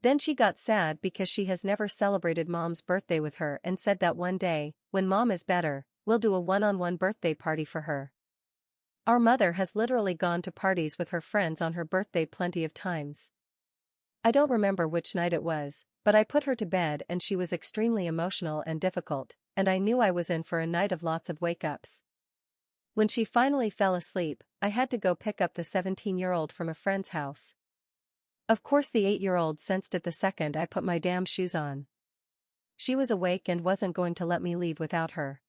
Then she got sad because she has never celebrated Mom's birthday with her and said that one day, when Mom is better, we'll do a one-on-one birthday party for her. Our mother has literally gone to parties with her friends on her birthday plenty of times. I don't remember which night it was, but I put her to bed and she was extremely emotional and difficult, and I knew I was in for a night of lots of wake-ups. When she finally fell asleep, I had to go pick up the 17-year-old from a friend's house. Of course the 8-year-old sensed it the second I put my damn shoes on. She was awake and wasn't going to let me leave without her.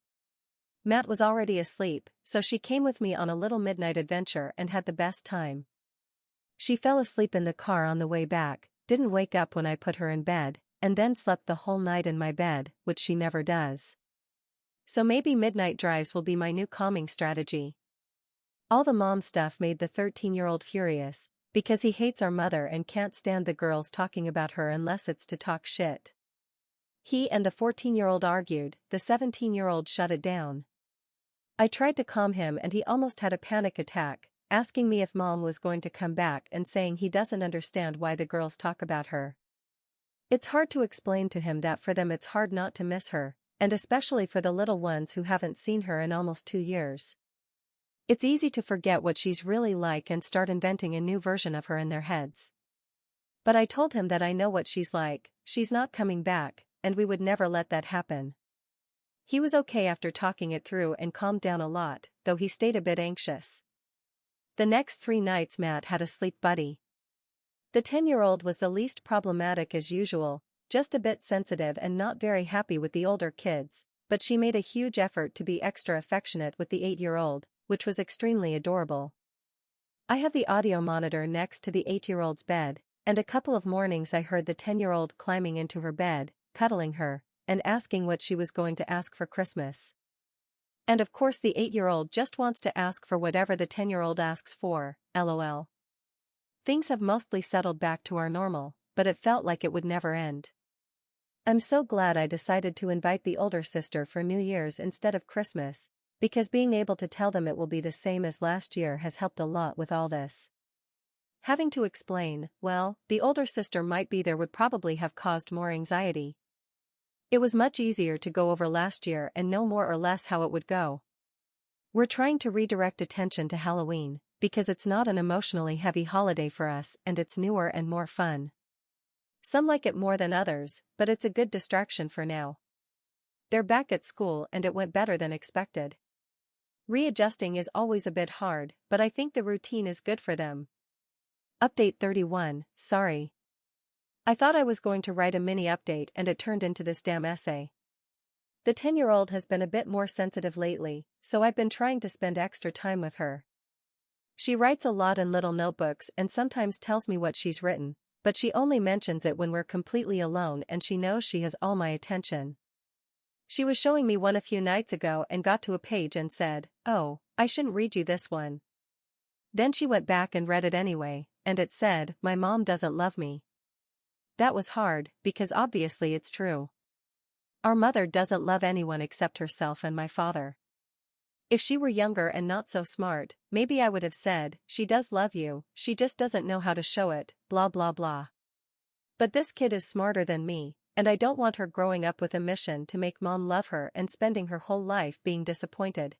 Matt was already asleep, so she came with me on a little midnight adventure and had the best time. She fell asleep in the car on the way back, didn't wake up when I put her in bed, and then slept the whole night in my bed, which she never does. So maybe midnight drives will be my new calming strategy. All the mom stuff made the 13-year-old furious, because he hates our mother and can't stand the girls talking about her unless it's to talk shit. He and the 14-year-old argued, the 17-year-old shut it down. I tried to calm him and he almost had a panic attack, asking me if mom was going to come back and saying he doesn't understand why the girls talk about her. It's hard to explain to him that for them it's hard not to miss her, and especially for the little ones who haven't seen her in almost 2 years. It's easy to forget what she's really like and start inventing a new version of her in their heads. But I told him that I know what she's like, she's not coming back, and we would never let that happen. He was okay after talking it through and calmed down a lot, though he stayed a bit anxious. The next 3 nights Matt had a sleep buddy. The 10-year-old was the least problematic as usual, just a bit sensitive and not very happy with the older kids, but she made a huge effort to be extra affectionate with the 8-year-old, which was extremely adorable. I have the audio monitor next to the 8-year-old's bed, and a couple of mornings I heard the 10-year-old climbing into her bed, cuddling her, and asking what she was going to ask for Christmas. And of course the 8-year-old just wants to ask for whatever the 10-year-old asks for, lol. Things have mostly settled back to our normal, but it felt like it would never end. I'm so glad I decided to invite the older sister for New Year's instead of Christmas, because being able to tell them it will be the same as last year has helped a lot with all this. Having to explain, well, the older sister might be there would probably have caused more anxiety. It was much easier to go over last year and know more or less how it would go. We're trying to redirect attention to Halloween, because it's not an emotionally heavy holiday for us and it's newer and more fun. Some like it more than others, but it's a good distraction for now. They're back at school and it went better than expected. Readjusting is always a bit hard, but I think the routine is good for them. Update 31, sorry. I thought I was going to write a mini update and it turned into this damn essay. The 10-year-old has been a bit more sensitive lately, so I've been trying to spend extra time with her. She writes a lot in little notebooks and sometimes tells me what she's written, but she only mentions it when we're completely alone and she knows she has all my attention. She was showing me one a few nights ago and got to a page and said, "Oh, I shouldn't read you this one." Then she went back and read it anyway, and it said, "My mom doesn't love me." That was hard, because obviously it's true. Our mother doesn't love anyone except herself and my father. If she were younger and not so smart, maybe I would have said, "She does love you, she just doesn't know how to show it, blah blah blah." But this kid is smarter than me, and I don't want her growing up with a mission to make mom love her and spending her whole life being disappointed.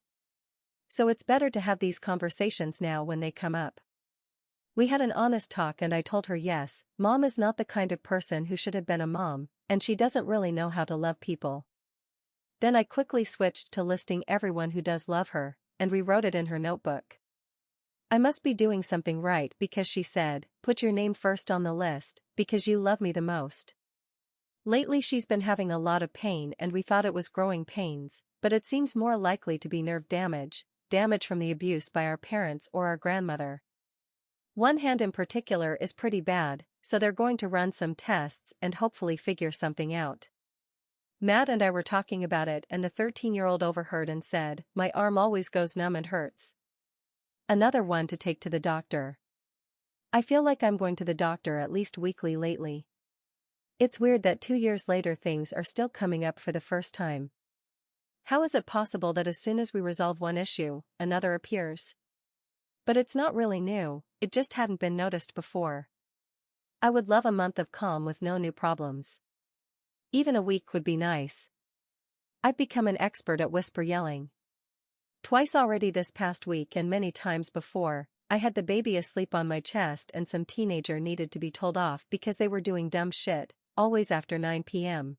So it's better to have these conversations now when they come up. We had an honest talk and I told her yes, mom is not the kind of person who should have been a mom, and she doesn't really know how to love people. Then I quickly switched to listing everyone who does love her, and rewrote it in her notebook. I must be doing something right because she said, "Put your name first on the list, because you love me the most." Lately she's been having a lot of pain and we thought it was growing pains, but it seems more likely to be nerve damage from the abuse by our parents or our grandmother. One hand in particular is pretty bad, so they're going to run some tests and hopefully figure something out. Matt and I were talking about it and the 13-year-old overheard and said, "My arm always goes numb and hurts." Another one to take to the doctor. I feel like I'm going to the doctor at least weekly lately. It's weird that 2 years later things are still coming up for the first time. How is it possible that as soon as we resolve one issue, another appears? But it's not really new, it just hadn't been noticed before. I would love a month of calm with no new problems. Even a week would be nice. I've become an expert at whisper yelling. Twice already this past week and many times before, I had the baby asleep on my chest and some teenager needed to be told off because they were doing dumb shit, always after 9 p.m.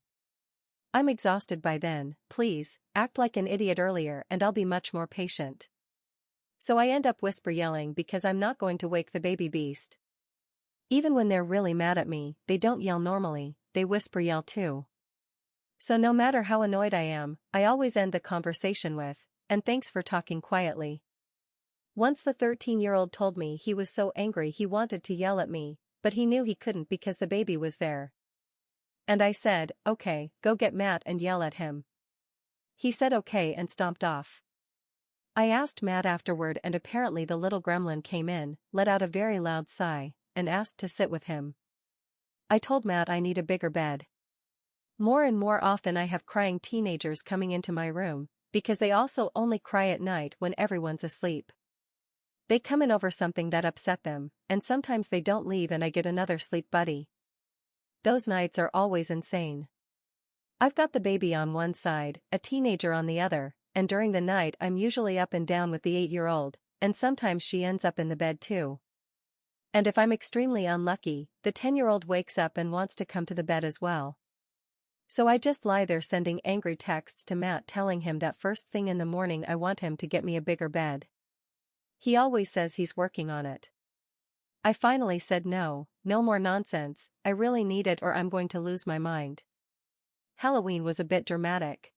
I'm exhausted by then, please, act like an idiot earlier and I'll be much more patient. So I end up whisper yelling because I'm not going to wake the baby beast. Even when they're really mad at me, they don't yell normally, they whisper yell too. So no matter how annoyed I am, I always end the conversation with, and thanks for talking quietly. Once the 13-year-old told me he was so angry he wanted to yell at me, but he knew he couldn't because the baby was there. And I said, okay, go get Matt and yell at him. He said okay and stomped off. I asked Matt afterward, and apparently the little gremlin came in, let out a very loud sigh, and asked to sit with him. I told Matt I need a bigger bed. More and more often I have crying teenagers coming into my room, because they also only cry at night when everyone's asleep. They come in over something that upset them, and sometimes they don't leave and I get another sleep buddy. Those nights are always insane. I've got the baby on one side, a teenager on the other, and during the night I'm usually up and down with the 8-year-old, and sometimes she ends up in the bed too. And if I'm extremely unlucky, the 10-year-old wakes up and wants to come to the bed as well. So I just lie there sending angry texts to Matt telling him that first thing in the morning I want him to get me a bigger bed. He always says he's working on it. I finally said no more nonsense, I really need it or I'm going to lose my mind. Halloween was a bit dramatic.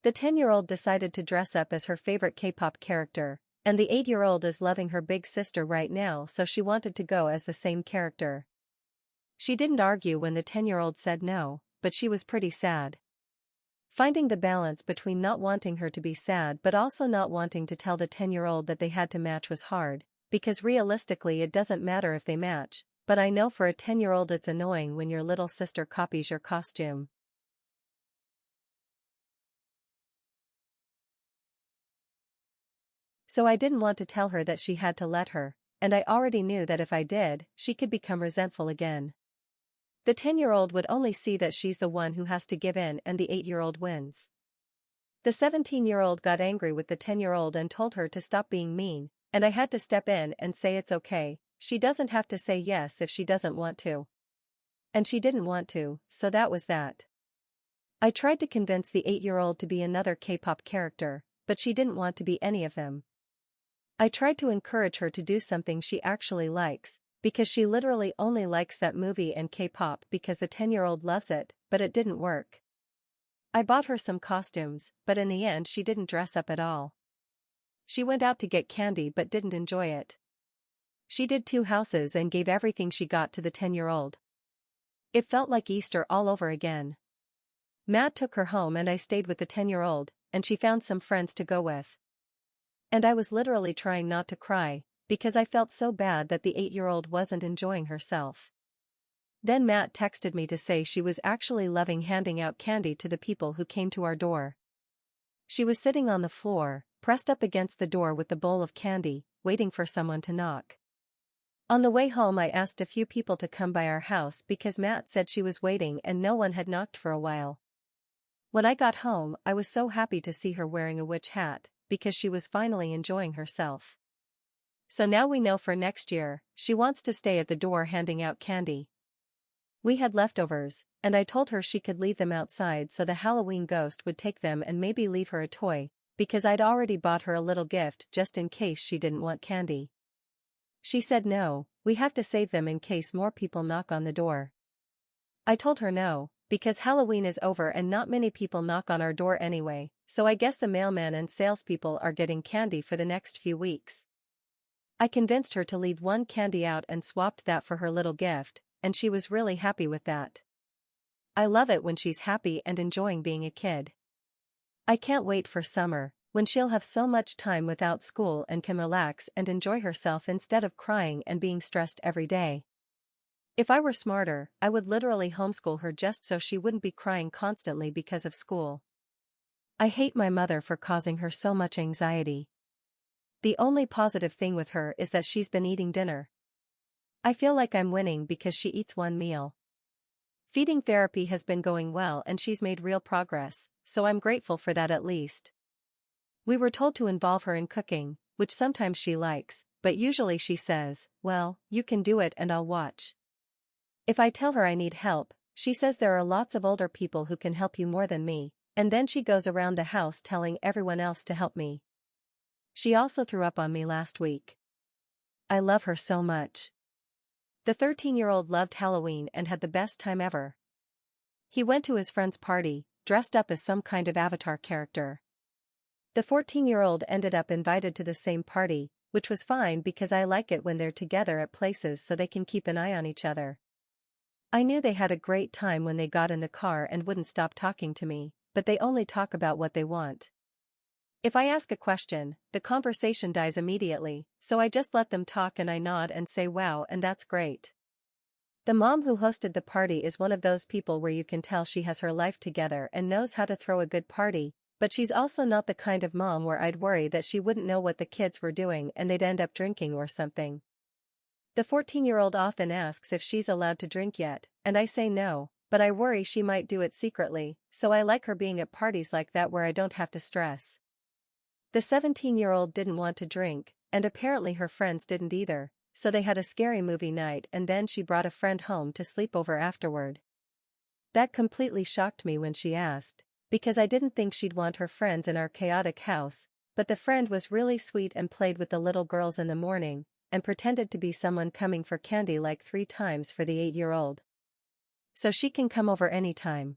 The 10-year-old decided to dress up as her favorite K-pop character, and the 8-year-old is loving her big sister right now, so she wanted to go as the same character. She didn't argue when the 10-year-old said no, but she was pretty sad. Finding the balance between not wanting her to be sad but also not wanting to tell the 10-year-old that they had to match was hard, because realistically it doesn't matter if they match, but I know for a 10-year-old it's annoying when your little sister copies your costume. So I didn't want to tell her that she had to let her, and I already knew that if I did, she could become resentful again. The 10-year-old would only see that she's the one who has to give in and the 8-year-old wins. The 17-year-old got angry with the 10-year-old and told her to stop being mean, and I had to step in and say it's okay, she doesn't have to say yes if she doesn't want to. And she didn't want to, so that was that. I tried to convince the 8-year-old to be another K-pop character, but she didn't want to be any of them. I tried to encourage her to do something she actually likes, because she literally only likes that movie and K-pop because the 10-year-old loves it, but it didn't work. I bought her some costumes, but in the end she didn't dress up at all. She went out to get candy but didn't enjoy it. She did 2 houses and gave everything she got to the 10-year-old. It felt like Easter all over again. Matt took her home and I stayed with the 10-year-old, and she found some friends to go with. And I was literally trying not to cry, because I felt so bad that the 8-year-old wasn't enjoying herself. Then Matt texted me to say she was actually loving handing out candy to the people who came to our door. She was sitting on the floor, pressed up against the door with the bowl of candy, waiting for someone to knock. On the way home I asked a few people to come by our house because Matt said she was waiting and no one had knocked for a while. When I got home I was so happy to see her wearing a witch hat, because she was finally enjoying herself. So now we know for next year, she wants to stay at the door handing out candy. We had leftovers, and I told her she could leave them outside so the Halloween ghost would take them and maybe leave her a toy, because I'd already bought her a little gift just in case she didn't want candy. She said no, we have to save them in case more people knock on the door. I told her no, because Halloween is over and not many people knock on our door anyway, so I guess the mailman and salespeople are getting candy for the next few weeks. I convinced her to leave one candy out and swapped that for her little gift, and she was really happy with that. I love it when she's happy and enjoying being a kid. I can't wait for summer, when she'll have so much time without school and can relax and enjoy herself instead of crying and being stressed every day. If I were smarter, I would literally homeschool her just so she wouldn't be crying constantly because of school. I hate my mother for causing her so much anxiety. The only positive thing with her is that she's been eating dinner. I feel like I'm winning because she eats one meal. Feeding therapy has been going well and she's made real progress, so I'm grateful for that at least. We were told to involve her in cooking, which sometimes she likes, but usually she says, well, you can do it and I'll watch. If I tell her I need help, she says there are lots of older people who can help you more than me, and then she goes around the house telling everyone else to help me. She also threw up on me last week. I love her so much. The 13-year-old loved Halloween and had the best time ever. He went to his friend's party, dressed up as some kind of Avatar character. The 14-year-old ended up invited to the same party, which was fine because I like it when they're together at places so they can keep an eye on each other. I knew they had a great time when they got in the car and wouldn't stop talking to me, but they only talk about what they want. If I ask a question, the conversation dies immediately, so I just let them talk and I nod and say wow and that's great. The mom who hosted the party is one of those people where you can tell she has her life together and knows how to throw a good party, but she's also not the kind of mom where I'd worry that she wouldn't know what the kids were doing and they'd end up drinking or something. The 14-year-old often asks if she's allowed to drink yet, and I say no, but I worry she might do it secretly, so I like her being at parties like that where I don't have to stress. The 17-year-old didn't want to drink, and apparently her friends didn't either, so they had a scary movie night and then she brought a friend home to sleep over afterward. That completely shocked me when she asked, because I didn't think she'd want her friends in our chaotic house, but the friend was really sweet and played with the little girls in the morning, and pretended to be someone coming for candy like 3 times for the 8-year-old. So she can come over anytime.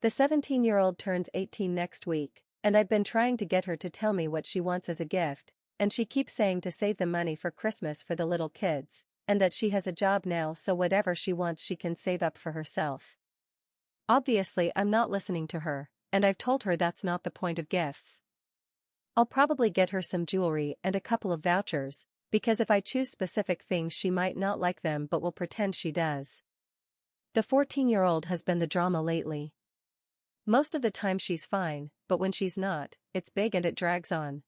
The 17-year-old turns 18 next week, and I've been trying to get her to tell me what she wants as a gift, and she keeps saying to save the money for Christmas for the little kids, and that she has a job now so whatever she wants she can save up for herself. Obviously I'm not listening to her, and I've told her that's not the point of gifts. I'll probably get her some jewelry and a couple of vouchers, because if I choose specific things she might not like them but will pretend she does. The 14-year-old has been the drama lately. Most of the time she's fine, but when she's not, it's big and it drags on.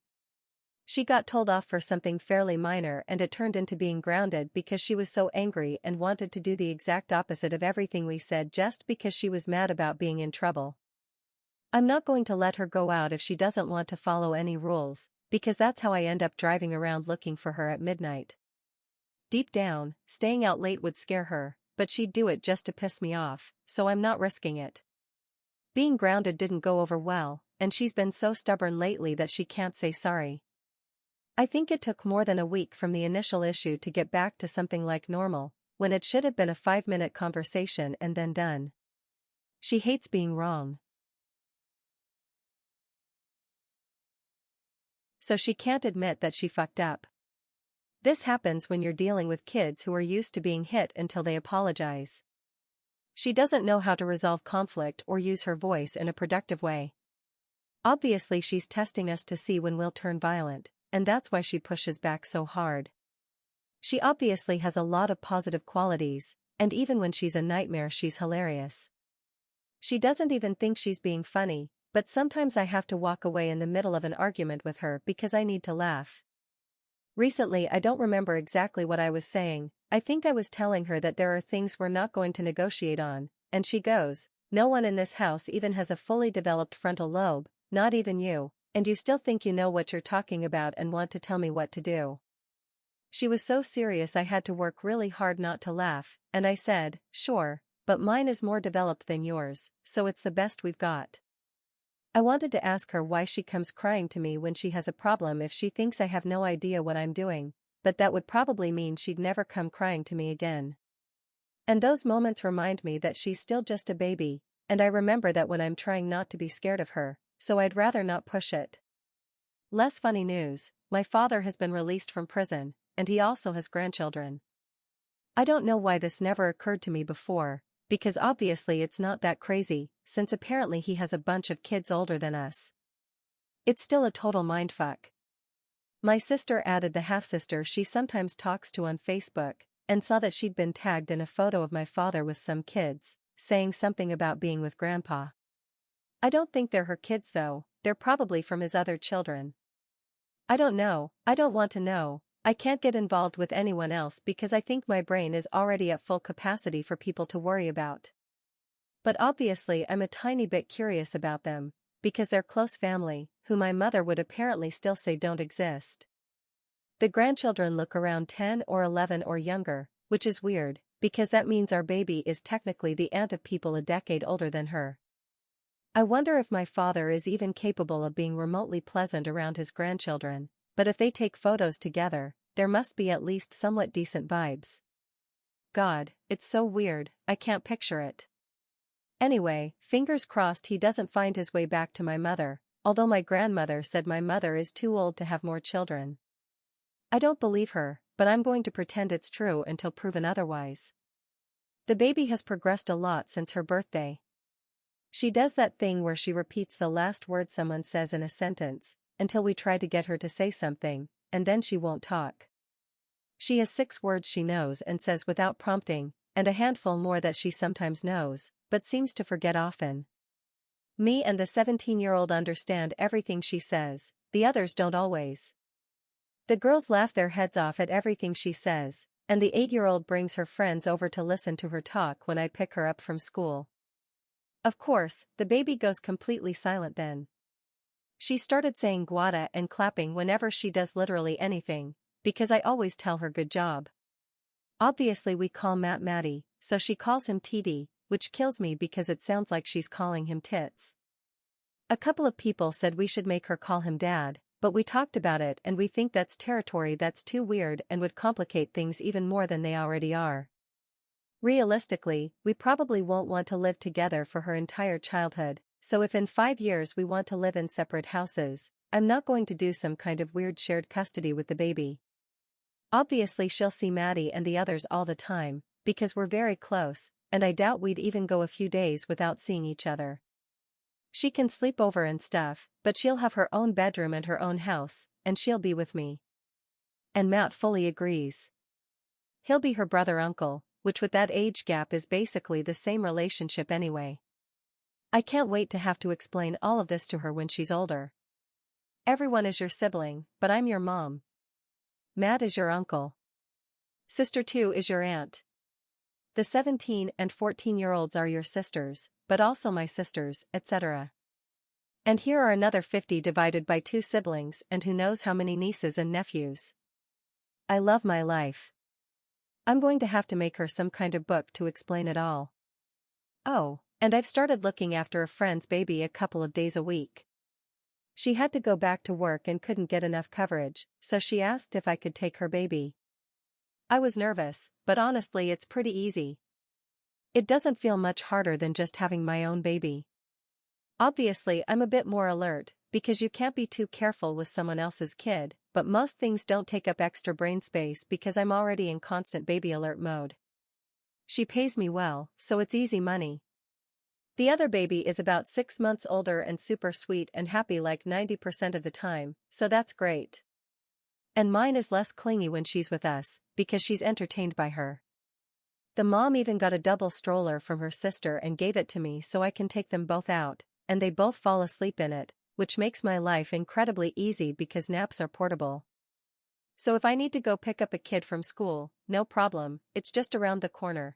She got told off for something fairly minor and it turned into being grounded because she was so angry and wanted to do the exact opposite of everything we said just because she was mad about being in trouble. I'm not going to let her go out if she doesn't want to follow any rules, because that's how I end up driving around looking for her at midnight. Deep down, staying out late would scare her, but she'd do it just to piss me off, so I'm not risking it. Being grounded didn't go over well, and she's been so stubborn lately that she can't say sorry. I think it took more than a week from the initial issue to get back to something like normal, when it should have been a 5-minute conversation and then done. She hates being wrong. So she can't admit that she fucked up. This happens when you're dealing with kids who are used to being hit until they apologize. She doesn't know how to resolve conflict or use her voice in a productive way. Obviously she's testing us to see when we'll turn violent, and that's why she pushes back so hard. She obviously has a lot of positive qualities, and even when she's a nightmare she's hilarious. She doesn't even think she's being funny, but sometimes I have to walk away in the middle of an argument with her because I need to laugh. Recently I don't remember exactly what I was saying. I think I was telling her that there are things we're not going to negotiate on, and she goes, "No one in this house even has a fully developed frontal lobe, not even you, and you still think you know what you're talking about and want to tell me what to do." She was so serious I had to work really hard not to laugh, and I said, "Sure, but mine is more developed than yours, so it's the best we've got." I wanted to ask her why she comes crying to me when she has a problem if she thinks I have no idea what I'm doing, but that would probably mean she'd never come crying to me again. And those moments remind me that she's still just a baby, and I remember that when I'm trying not to be scared of her, so I'd rather not push it. Less funny news, my father has been released from prison, and he also has grandchildren. I don't know why this never occurred to me before, because obviously it's not that crazy, since apparently he has a bunch of kids older than us. It's still a total mindfuck. My sister added the half-sister she sometimes talks to on Facebook, and saw that she'd been tagged in a photo of my father with some kids, saying something about being with Grandpa. I don't think they're her kids though, they're probably from his other children. I don't know, I don't want to know. I can't get involved with anyone else because I think my brain is already at full capacity for people to worry about. But obviously I'm a tiny bit curious about them, because they're close family, who my mother would apparently still say don't exist. The grandchildren look around 10 or 11 or younger, which is weird, because that means our baby is technically the aunt of people a decade older than her. I wonder if my father is even capable of being remotely pleasant around his grandchildren, but if they take photos together, there must be at least somewhat decent vibes. God, it's so weird, I can't picture it. Anyway, fingers crossed he doesn't find his way back to my mother, although my grandmother said my mother is too old to have more children. I don't believe her, but I'm going to pretend it's true until proven otherwise. The baby has progressed a lot since her birthday. She does that thing where she repeats the last word someone says in a sentence, until we try to get her to say something, and then she won't talk. She has 6 words she knows and says without prompting, and a handful more that she sometimes knows, but seems to forget often. Me and the 17-year-old understand everything she says, the others don't always. The girls laugh their heads off at everything she says, and the 8-year-old brings her friends over to listen to her talk when I pick her up from school. Of course, the baby goes completely silent then. She started saying guada and clapping whenever she does literally anything, because I always tell her good job. Obviously we call Matt Matty, so she calls him TD, which kills me because it sounds like she's calling him tits. A couple of people said we should make her call him dad, but we talked about it and we think that's territory that's too weird and would complicate things even more than they already are. Realistically, we probably won't want to live together for her entire childhood, so if in 5 years we want to live in separate houses, I'm not going to do some kind of weird shared custody with the baby. Obviously she'll see Maddie and the others all the time, because we're very close, and I doubt we'd even go a few days without seeing each other. She can sleep over and stuff, but she'll have her own bedroom and her own house, and she'll be with me. And Matt fully agrees. He'll be her brother-uncle, which with that age gap is basically the same relationship anyway. I can't wait to have to explain all of this to her when she's older. Everyone is your sibling, but I'm your mom. Matt is your uncle. Sister 2 is your aunt. The 17 and 14-year-olds are your sisters, but also my sisters, etc. And here are another 50 divided by 2 siblings and who knows how many nieces and nephews. I love my life. I'm going to have to make her some kind of book to explain it all. Oh, and I've started looking after a friend's baby a couple of days a week. She had to go back to work and couldn't get enough coverage, so she asked if I could take her baby. I was nervous, but honestly it's pretty easy. It doesn't feel much harder than just having my own baby. Obviously I'm a bit more alert, because you can't be too careful with someone else's kid, but most things don't take up extra brain space because I'm already in constant baby alert mode. She pays me well, so it's easy money. The other baby is about 6 months older and super sweet and happy like 90% of the time, so that's great. And mine is less clingy when she's with us, because she's entertained by her. The mom even got a double stroller from her sister and gave it to me so I can take them both out, and they both fall asleep in it, which makes my life incredibly easy because naps are portable. So if I need to go pick up a kid from school, no problem, it's just around the corner.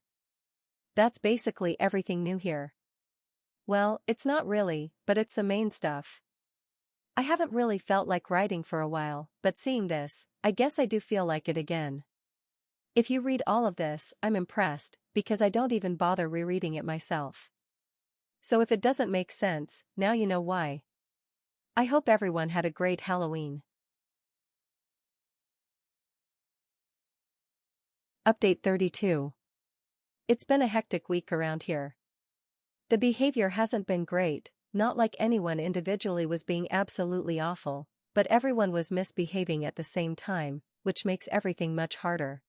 That's basically everything new here. Well, it's not really, but it's the main stuff. I haven't really felt like writing for a while, but seeing this, I guess I do feel like it again. If you read all of this, I'm impressed, because I don't even bother rereading it myself. So if it doesn't make sense, now you know why. I hope everyone had a great Halloween. Update 32. It's been a hectic week around here. The behavior hasn't been great, not like anyone individually was being absolutely awful, but everyone was misbehaving at the same time, which makes everything much harder.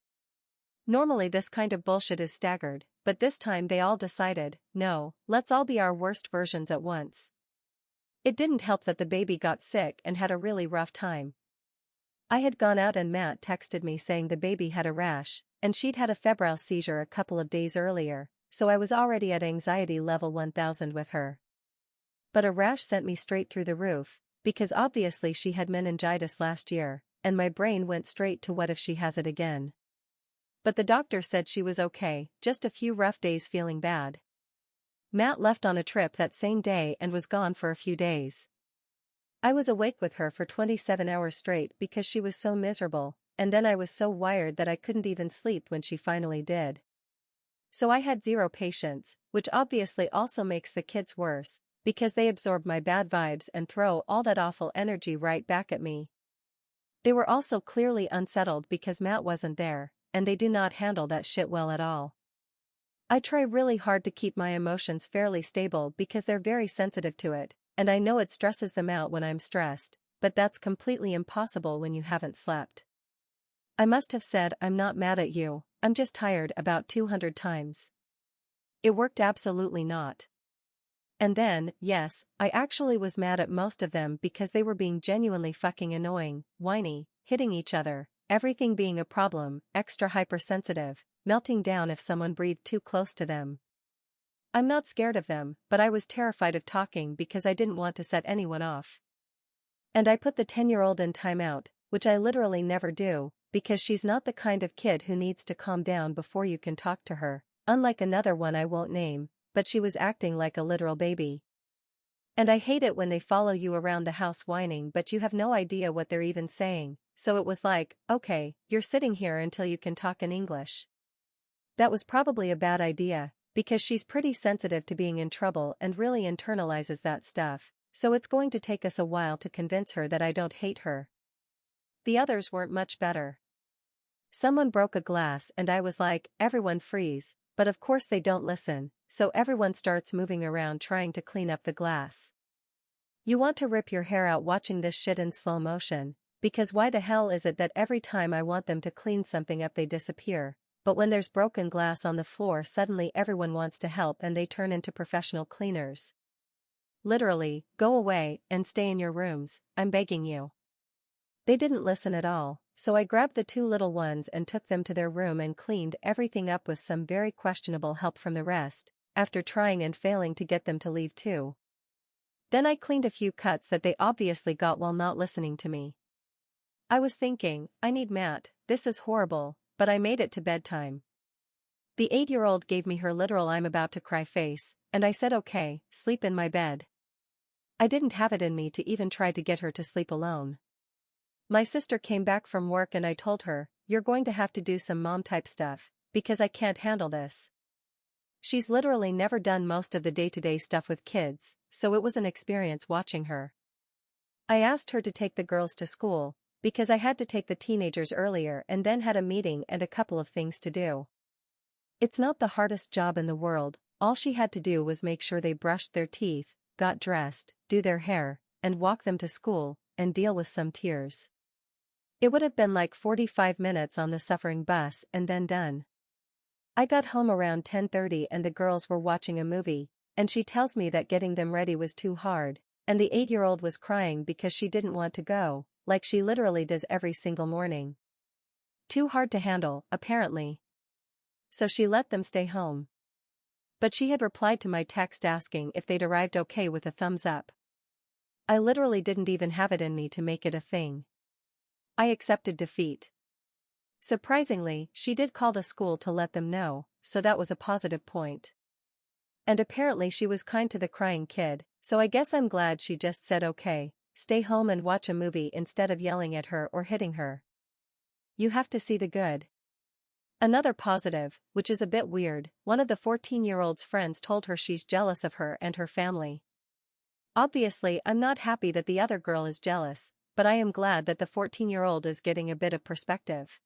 Normally this kind of bullshit is staggered, but this time they all decided, no, let's all be our worst versions at once. It didn't help that the baby got sick and had a really rough time. I had gone out and Matt texted me saying the baby had a rash, and she'd had a febrile seizure a couple of days earlier, so I was already at anxiety level 1000 with her. But a rash sent me straight through the roof, because obviously she had meningitis last year, and my brain went straight to what if she has it again. But the doctor said she was okay, just a few rough days feeling bad. Matt left on a trip that same day and was gone for a few days. I was awake with her for 27 hours straight because she was so miserable, and then I was so wired that I couldn't even sleep when she finally did. So I had zero patience, which obviously also makes the kids worse, because they absorb my bad vibes and throw all that awful energy right back at me. They were also clearly unsettled because Matt wasn't there, and they do not handle that shit well at all. I try really hard to keep my emotions fairly stable because they're very sensitive to it, and I know it stresses them out when I'm stressed, but that's completely impossible when you haven't slept. I must have said I'm not mad at you, I'm just tired about 200 times. It worked absolutely not. And then, yes, I actually was mad at most of them because they were being genuinely fucking annoying, whiny, hitting each other, everything being a problem, extra hypersensitive, melting down if someone breathed too close to them. I'm not scared of them, but I was terrified of talking because I didn't want to set anyone off. And I put the 10-year-old in timeout, which I literally never do, because she's not the kind of kid who needs to calm down before you can talk to her, unlike another one I won't name, but she was acting like a literal baby. And I hate it when they follow you around the house whining but you have no idea what they're even saying, so it was like, okay, you're sitting here until you can talk in English. That was probably a bad idea, because she's pretty sensitive to being in trouble and really internalizes that stuff, so it's going to take us a while to convince her that I don't hate her. The others weren't much better. Someone broke a glass and I was like, everyone freeze, but of course they don't listen, so everyone starts moving around trying to clean up the glass. You want to rip your hair out watching this shit in slow motion, because why the hell is it that every time I want them to clean something up they disappear, but when there's broken glass on the floor suddenly everyone wants to help and they turn into professional cleaners. Literally, go away and stay in your rooms, I'm begging you. They didn't listen at all, so I grabbed the two little ones and took them to their room and cleaned everything up with some very questionable help from the rest, after trying and failing to get them to leave too. Then I cleaned a few cuts that they obviously got while not listening to me. I was thinking, I need Matt, this is horrible, but I made it to bedtime. The 8-year-old gave me her literal I'm about to cry face, and I said okay, sleep in my bed. I didn't have it in me to even try to get her to sleep alone. My sister came back from work and I told her, you're going to have to do some mom-type stuff, because I can't handle this. She's literally never done most of the day-to-day stuff with kids, so it was an experience watching her. I asked her to take the girls to school, because I had to take the teenagers earlier and then had a meeting and a couple of things to do. It's not the hardest job in the world, all she had to do was make sure they brushed their teeth, got dressed, do their hair, and walk them to school, and deal with some tears. It would have been like 45 minutes on the suffering bus and then done. I got home around 10:30 and the girls were watching a movie, and she tells me that getting them ready was too hard, and the 8-year-old was crying because she didn't want to go, like she literally does every single morning. Too hard to handle, apparently. So she let them stay home. But she had replied to my text asking if they'd arrived okay with a thumbs up. I literally didn't even have it in me to make it a thing. I accepted defeat. Surprisingly, she did call the school to let them know, so that was a positive point. And apparently she was kind to the crying kid, so I guess I'm glad she just said okay, stay home and watch a movie instead of yelling at her or hitting her. You have to see the good. Another positive, which is a bit weird, one of the 14-year-old's friends told her she's jealous of her and her family. Obviously I'm not happy that the other girl is jealous, but I am glad that the 14-year-old is getting a bit of perspective.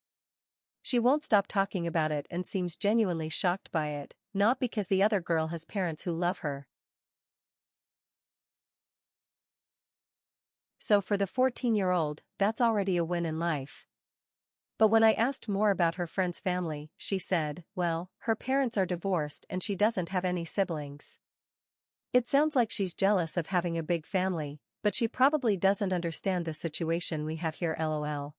She won't stop talking about it and seems genuinely shocked by it, not because the other girl has parents who love her. So for the 14-year-old, that's already a win in life. But when I asked more about her friend's family, she said, well, her parents are divorced and she doesn't have any siblings. It sounds like she's jealous of having a big family, but she probably doesn't understand the situation we have here lol.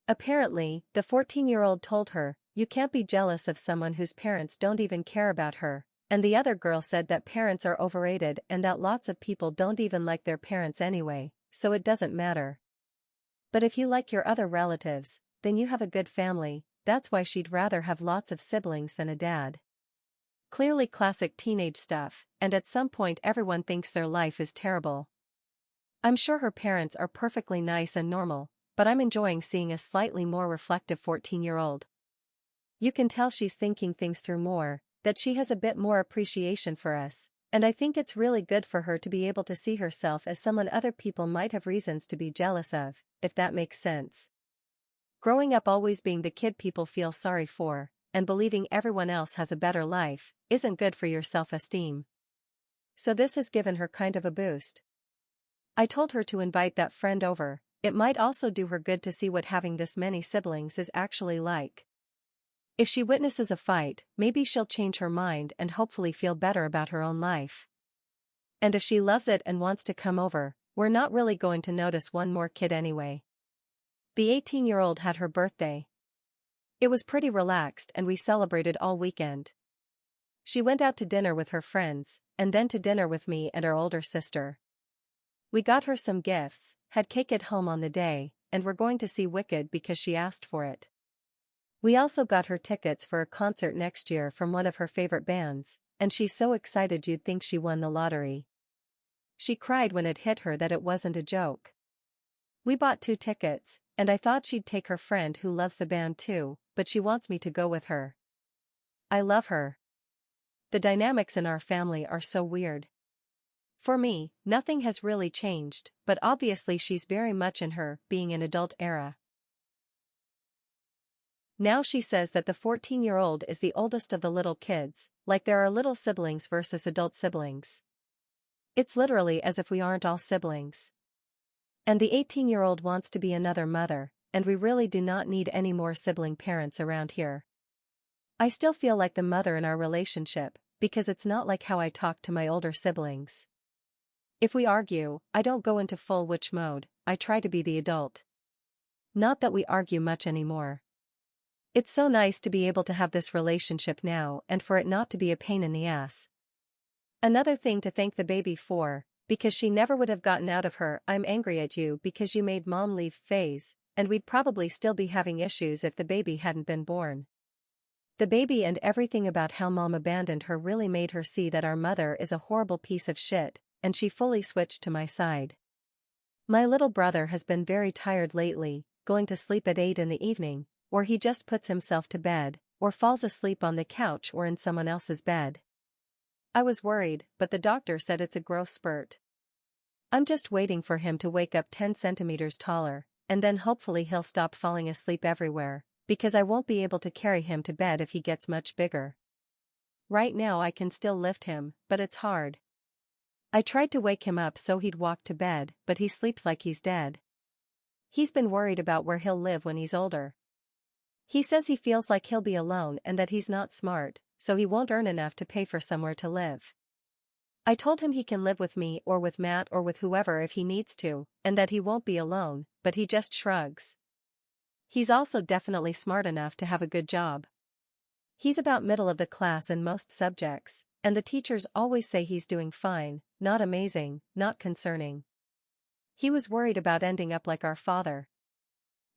Apparently, the 14-year-old told her, you can't be jealous of someone whose parents don't even care about her, and the other girl said that parents are overrated and that lots of people don't even like their parents anyway, so it doesn't matter. But if you like your other relatives, then you have a good family, that's why she'd rather have lots of siblings than a dad. Clearly classic teenage stuff, and at some point everyone thinks their life is terrible. I'm sure her parents are perfectly nice and normal, but I'm enjoying seeing a slightly more reflective 14-year-old. You can tell she's thinking things through more, that she has a bit more appreciation for us, and I think it's really good for her to be able to see herself as someone other people might have reasons to be jealous of, if that makes sense. Growing up always being the kid people feel sorry for, and believing everyone else has a better life, isn't good for your self-esteem. so this has given her kind of a boost. I told her to invite that friend over, it might also do her good to see what having this many siblings is actually like. If she witnesses a fight, maybe she'll change her mind and hopefully feel better about her own life. And if she loves it and wants to come over, we're not really going to notice one more kid anyway. The 18-year-old had her birthday. It was pretty relaxed and we celebrated all weekend. She went out to dinner with her friends, and then to dinner with me and our older sister. We got her some gifts, had cake at home on the day, and we're going to see Wicked because she asked for it. We also got her tickets for a concert next year from one of her favorite bands, and she's so excited you'd think she won the lottery. She cried when it hit her that it wasn't a joke. We bought 2 tickets, and I thought she'd take her friend who loves the band too, but she wants me to go with her. I love her. The dynamics in our family are so weird. For me, nothing has really changed, but obviously she's very much in her being an adult era. Now she says that the 14-year-old is the oldest of the little kids, like there are little siblings versus adult siblings. It's literally as if we aren't all siblings. And the 18-year-old wants to be another mother, and we really do not need any more sibling parents around here. I still feel like the mother in our relationship, because it's not like how I talk to my older siblings. If we argue, I don't go into full witch mode, I try to be the adult. Not that we argue much anymore. It's so nice to be able to have this relationship now and for it not to be a pain in the ass. Another thing to thank the baby for, because she never would have gotten out of her "I'm angry at you because you made mom leave" phase, and we'd probably still be having issues if the baby hadn't been born. The baby and everything about how mom abandoned her really made her see that our mother is a horrible piece of shit, and she fully switched to my side. My little brother has been very tired lately, going to sleep at 8 in the evening, or he just puts himself to bed, or falls asleep on the couch or in someone else's bed. I was worried, but the doctor said it's a growth spurt. I'm just waiting for him to wake up 10 centimeters taller, and then hopefully he'll stop falling asleep everywhere, because I won't be able to carry him to bed if he gets much bigger. Right now I can still lift him, but it's hard. I tried to wake him up so he'd walk to bed, but he sleeps like he's dead. He's been worried about where he'll live when he's older. He says he feels like he'll be alone and that he's not smart, so he won't earn enough to pay for somewhere to live. I told him he can live with me or with Matt or with whoever if he needs to, and that he won't be alone, but he just shrugs. He's also definitely smart enough to have a good job. He's about middle of the class in most subjects, and the teachers always say he's doing fine, not amazing, not concerning. He was worried about ending up like our father.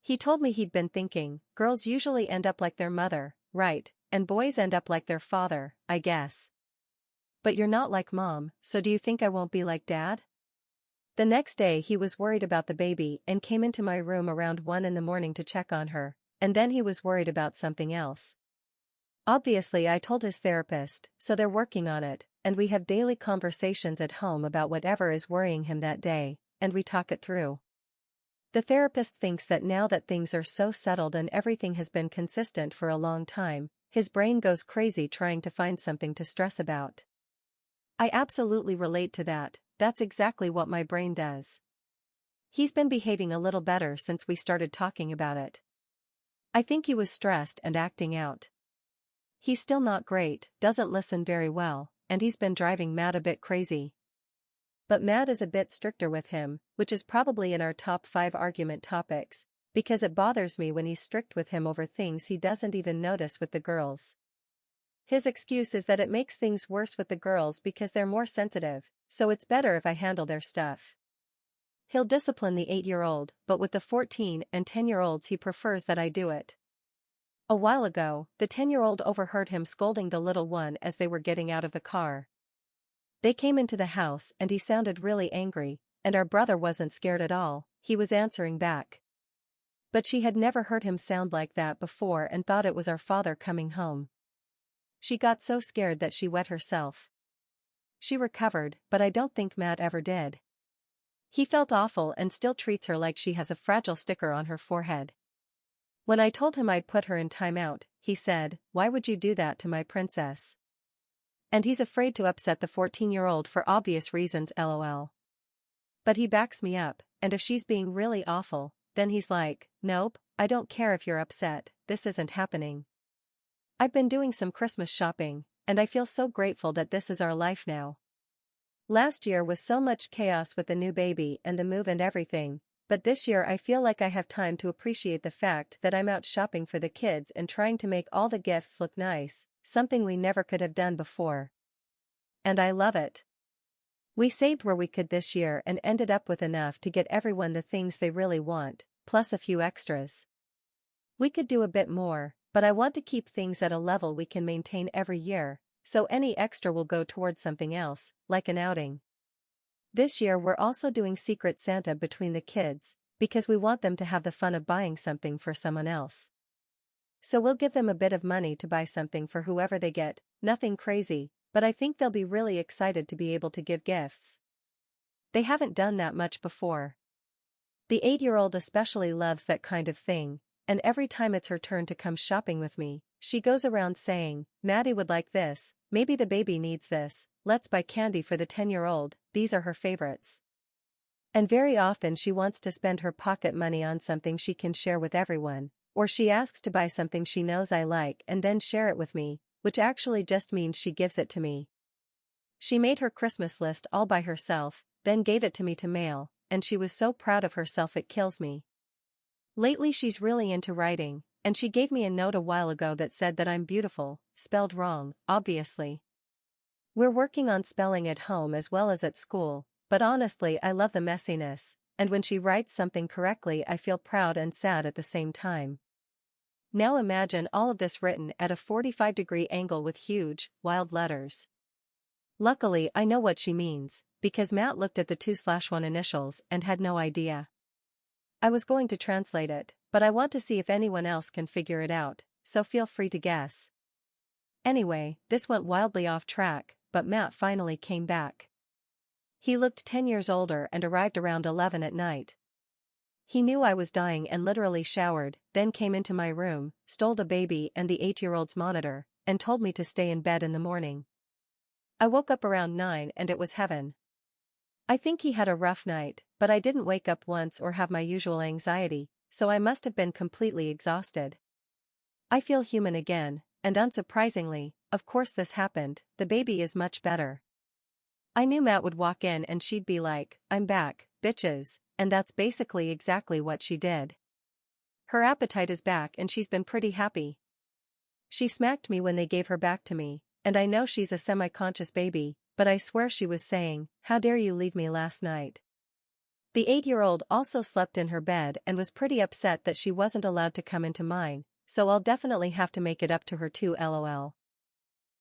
He told me he'd been thinking, girls usually end up like their mother, right, and boys end up like their father, I guess. But you're not like mom, so do you think I won't be like dad? The next day he was worried about the baby and came into my room around 1 in the morning to check on her, and then he was worried about something else. Obviously I told his therapist, so they're working on it, and we have daily conversations at home about whatever is worrying him that day, and we talk it through. The therapist thinks that now that things are so settled and everything has been consistent for a long time, his brain goes crazy trying to find something to stress about. I absolutely relate to that, that's exactly what my brain does. He's been behaving a little better since we started talking about it. I think he was stressed and acting out. He's still not great, doesn't listen very well, and he's been driving Matt a bit crazy. But Matt is a bit stricter with him, which is probably in our top 5 argument topics, because it bothers me when he's strict with him over things he doesn't even notice with the girls. His excuse is that it makes things worse with the girls because they're more sensitive, so it's better if I handle their stuff. He'll discipline the 8-year-old, but with the 14 and 10-year-olds he prefers that I do it. A while ago, the 10-year-old overheard him scolding the little one as they were getting out of the car. They came into the house and he sounded really angry, and our brother wasn't scared at all, he was answering back. But she had never heard him sound like that before and thought it was our father coming home. She got so scared that she wet herself. She recovered, but I don't think Matt ever did. He felt awful and still treats her like she has a fragile sticker on her forehead. When I told him I'd put her in timeout, he said, "Why would you do that to my princess?" And he's afraid to upset the 14-year-old for obvious reasons lol. But he backs me up, and if she's being really awful, then he's like, nope, I don't care if you're upset, this isn't happening. I've been doing some Christmas shopping, and I feel so grateful that this is our life now. Last year was so much chaos with the new baby and the move and everything, but this year I feel like I have time to appreciate the fact that I'm out shopping for the kids and trying to make all the gifts look nice, something we never could have done before. And I love it. We saved where we could this year and ended up with enough to get everyone the things they really want, plus a few extras. We could do a bit more, but I want to keep things at a level we can maintain every year, so any extra will go towards something else, like an outing. This year we're also doing Secret Santa between the kids, because we want them to have the fun of buying something for someone else. So we'll give them a bit of money to buy something for whoever they get, nothing crazy, but I think they'll be really excited to be able to give gifts. They haven't done that much before. The 8-year-old especially loves that kind of thing, and every time it's her turn to come shopping with me, she goes around saying, Maddie would like this, maybe the baby needs this, let's buy candy for the 10-year-old, these are her favorites. And very often she wants to spend her pocket money on something she can share with everyone, or she asks to buy something she knows I like and then share it with me, which actually just means she gives it to me. She made her Christmas list all by herself, then gave it to me to mail, and she was so proud of herself it kills me. Lately she's really into writing, and she gave me a note a while ago that said that I'm beautiful, spelled wrong, obviously. We're working on spelling at home as well as at school, but honestly I love the messiness, and when she writes something correctly I feel proud and sad at the same time. Now imagine all of this written at a 45-degree angle with huge, wild letters. Luckily I know what she means, because Matt looked at the 2/1 initials and had no idea. I was going to translate it, but I want to see if anyone else can figure it out, so feel free to guess. Anyway, this went wildly off track, but Matt finally came back. He looked 10 years older and arrived around 11 at night. He knew I was dying and literally showered, then came into my room, stole the baby and the 8-year-old's monitor, and told me to stay in bed in the morning. I woke up around 9 and it was heaven. I think he had a rough night, but I didn't wake up once or have my usual anxiety, so I must have been completely exhausted. I feel human again, and unsurprisingly, of course this happened, the baby is much better. I knew Matt would walk in and she'd be like, I'm back, bitches, and that's basically exactly what she did. Her appetite is back and she's been pretty happy. She smacked me when they gave her back to me, and I know she's a semi-conscious baby, but I swear she was saying, how dare you leave me last night. The 8-year-old also slept in her bed and was pretty upset that she wasn't allowed to come into mine, so I'll definitely have to make it up to her too lol.